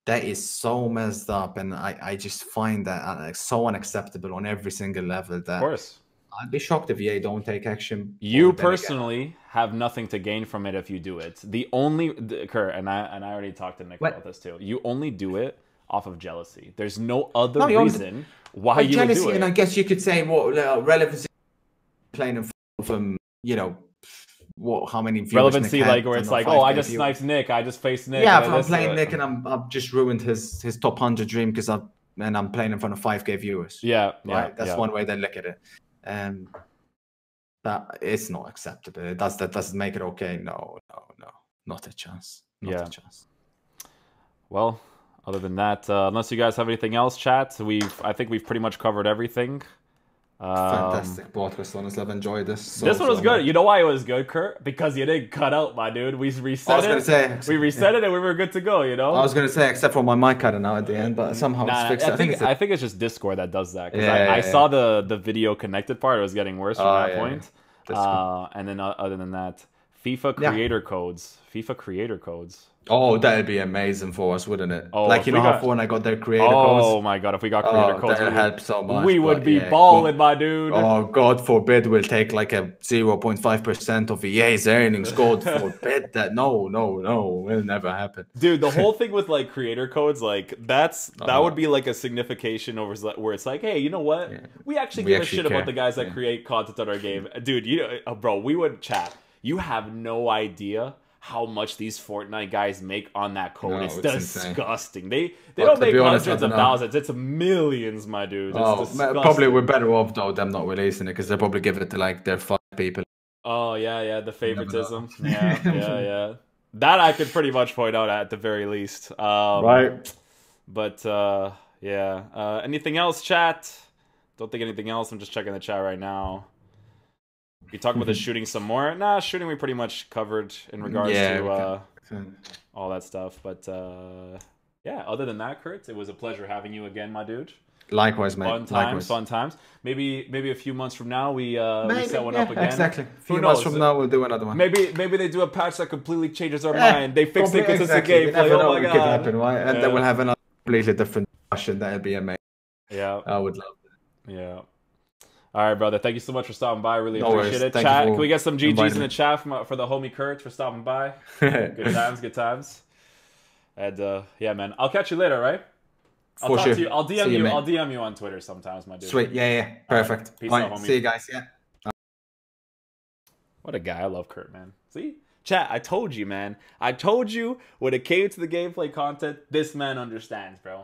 that is so messed up, and I just find that so unacceptable on every single level. That Of course. I'd be shocked if EA don't take action. You personally have nothing to gain from it if you do it. The only Kurt, and I already talked to Nick about this too. You only do it off of jealousy. There's no other reason why you would do it. And I guess you could say what relevancy playing from how many viewers relevancy, Nick like where it's like, oh, I just sniped Nick, I just faced Nick. Yeah, if I'm playing Nick and I've just ruined his top 100 dream because I'm playing in front of 5K viewers. Yeah, right. That's one way they look at it. That it's not acceptable. That doesn't make it okay. No, not a chance. Not a chance. Well, other than that, unless you guys have anything else, chat, I think we've pretty much covered everything. Fantastic podcast, honestly. I've enjoyed this. This one was good. You know why it was good, Kurt? Because you didn't cut out, my dude. We reset it. We reset it and we were good to go, you know? I was going to say, except for my mic cutting out at the end, but somehow it's fixed. I think it's just Discord that does that. Because I saw the video connected part. It was getting worse from that point. And then other than that, FIFA creator codes. FIFA creator codes. Oh, that'd be amazing for us, wouldn't it? Oh, like, how fun I got their creator codes. Oh my god, if we got creator codes, that would help so much. We would be balling, my dude. Oh, God forbid we'll take like a 0.5% of EA's earnings. God forbid that. No, it'll never happen. Dude, the whole thing with like creator codes, like that would be like a signification over where it's like, hey, you know what? We actually give a shit about the guys that create content on our game. Dude, bro, we would chat. You have no idea how much these Fortnite guys make on that code. It's disgusting. Insane. They don't make hundreds of thousands. It's millions, my dude. It's disgusting. Probably we're better off though them not releasing it because they probably give it to like their fun people. Oh yeah, the favoritism. Yeah. That I could pretty much point out at the very least. Right. But anything else, chat? Don't think anything else. I'm just checking the chat right now. You talk about the shooting some more? Nah, shooting we pretty much covered in regards to all that stuff. But other than that, Kurt, it was a pleasure having you again, my dude. Likewise, mate. Fun times. Maybe a few months from now we set one up again. Exactly. A few months from now we'll do another one. Maybe they do a patch that completely changes our mind. They fix the consistent gameplay. Oh my god. Could happen, right? And then we'll have another completely different discussion. That'd be amazing. Yeah. I would love it. Yeah. All right, brother. Thank you so much for stopping by. I really appreciate it. Chat. Can we get some GGs in the chat for the homie Kurt for stopping by? Good times. And yeah, man. I'll catch you later, right? I'll talk to you. I'll DM you. I'll DM you on Twitter sometimes, my dude. Sweet. Yeah. Perfect. Peace out, homie. See you guys. Yeah. What a guy. I love Kurt, man. See? Chat, I told you, man. I told you when it came to the gameplay content, this man understands, bro.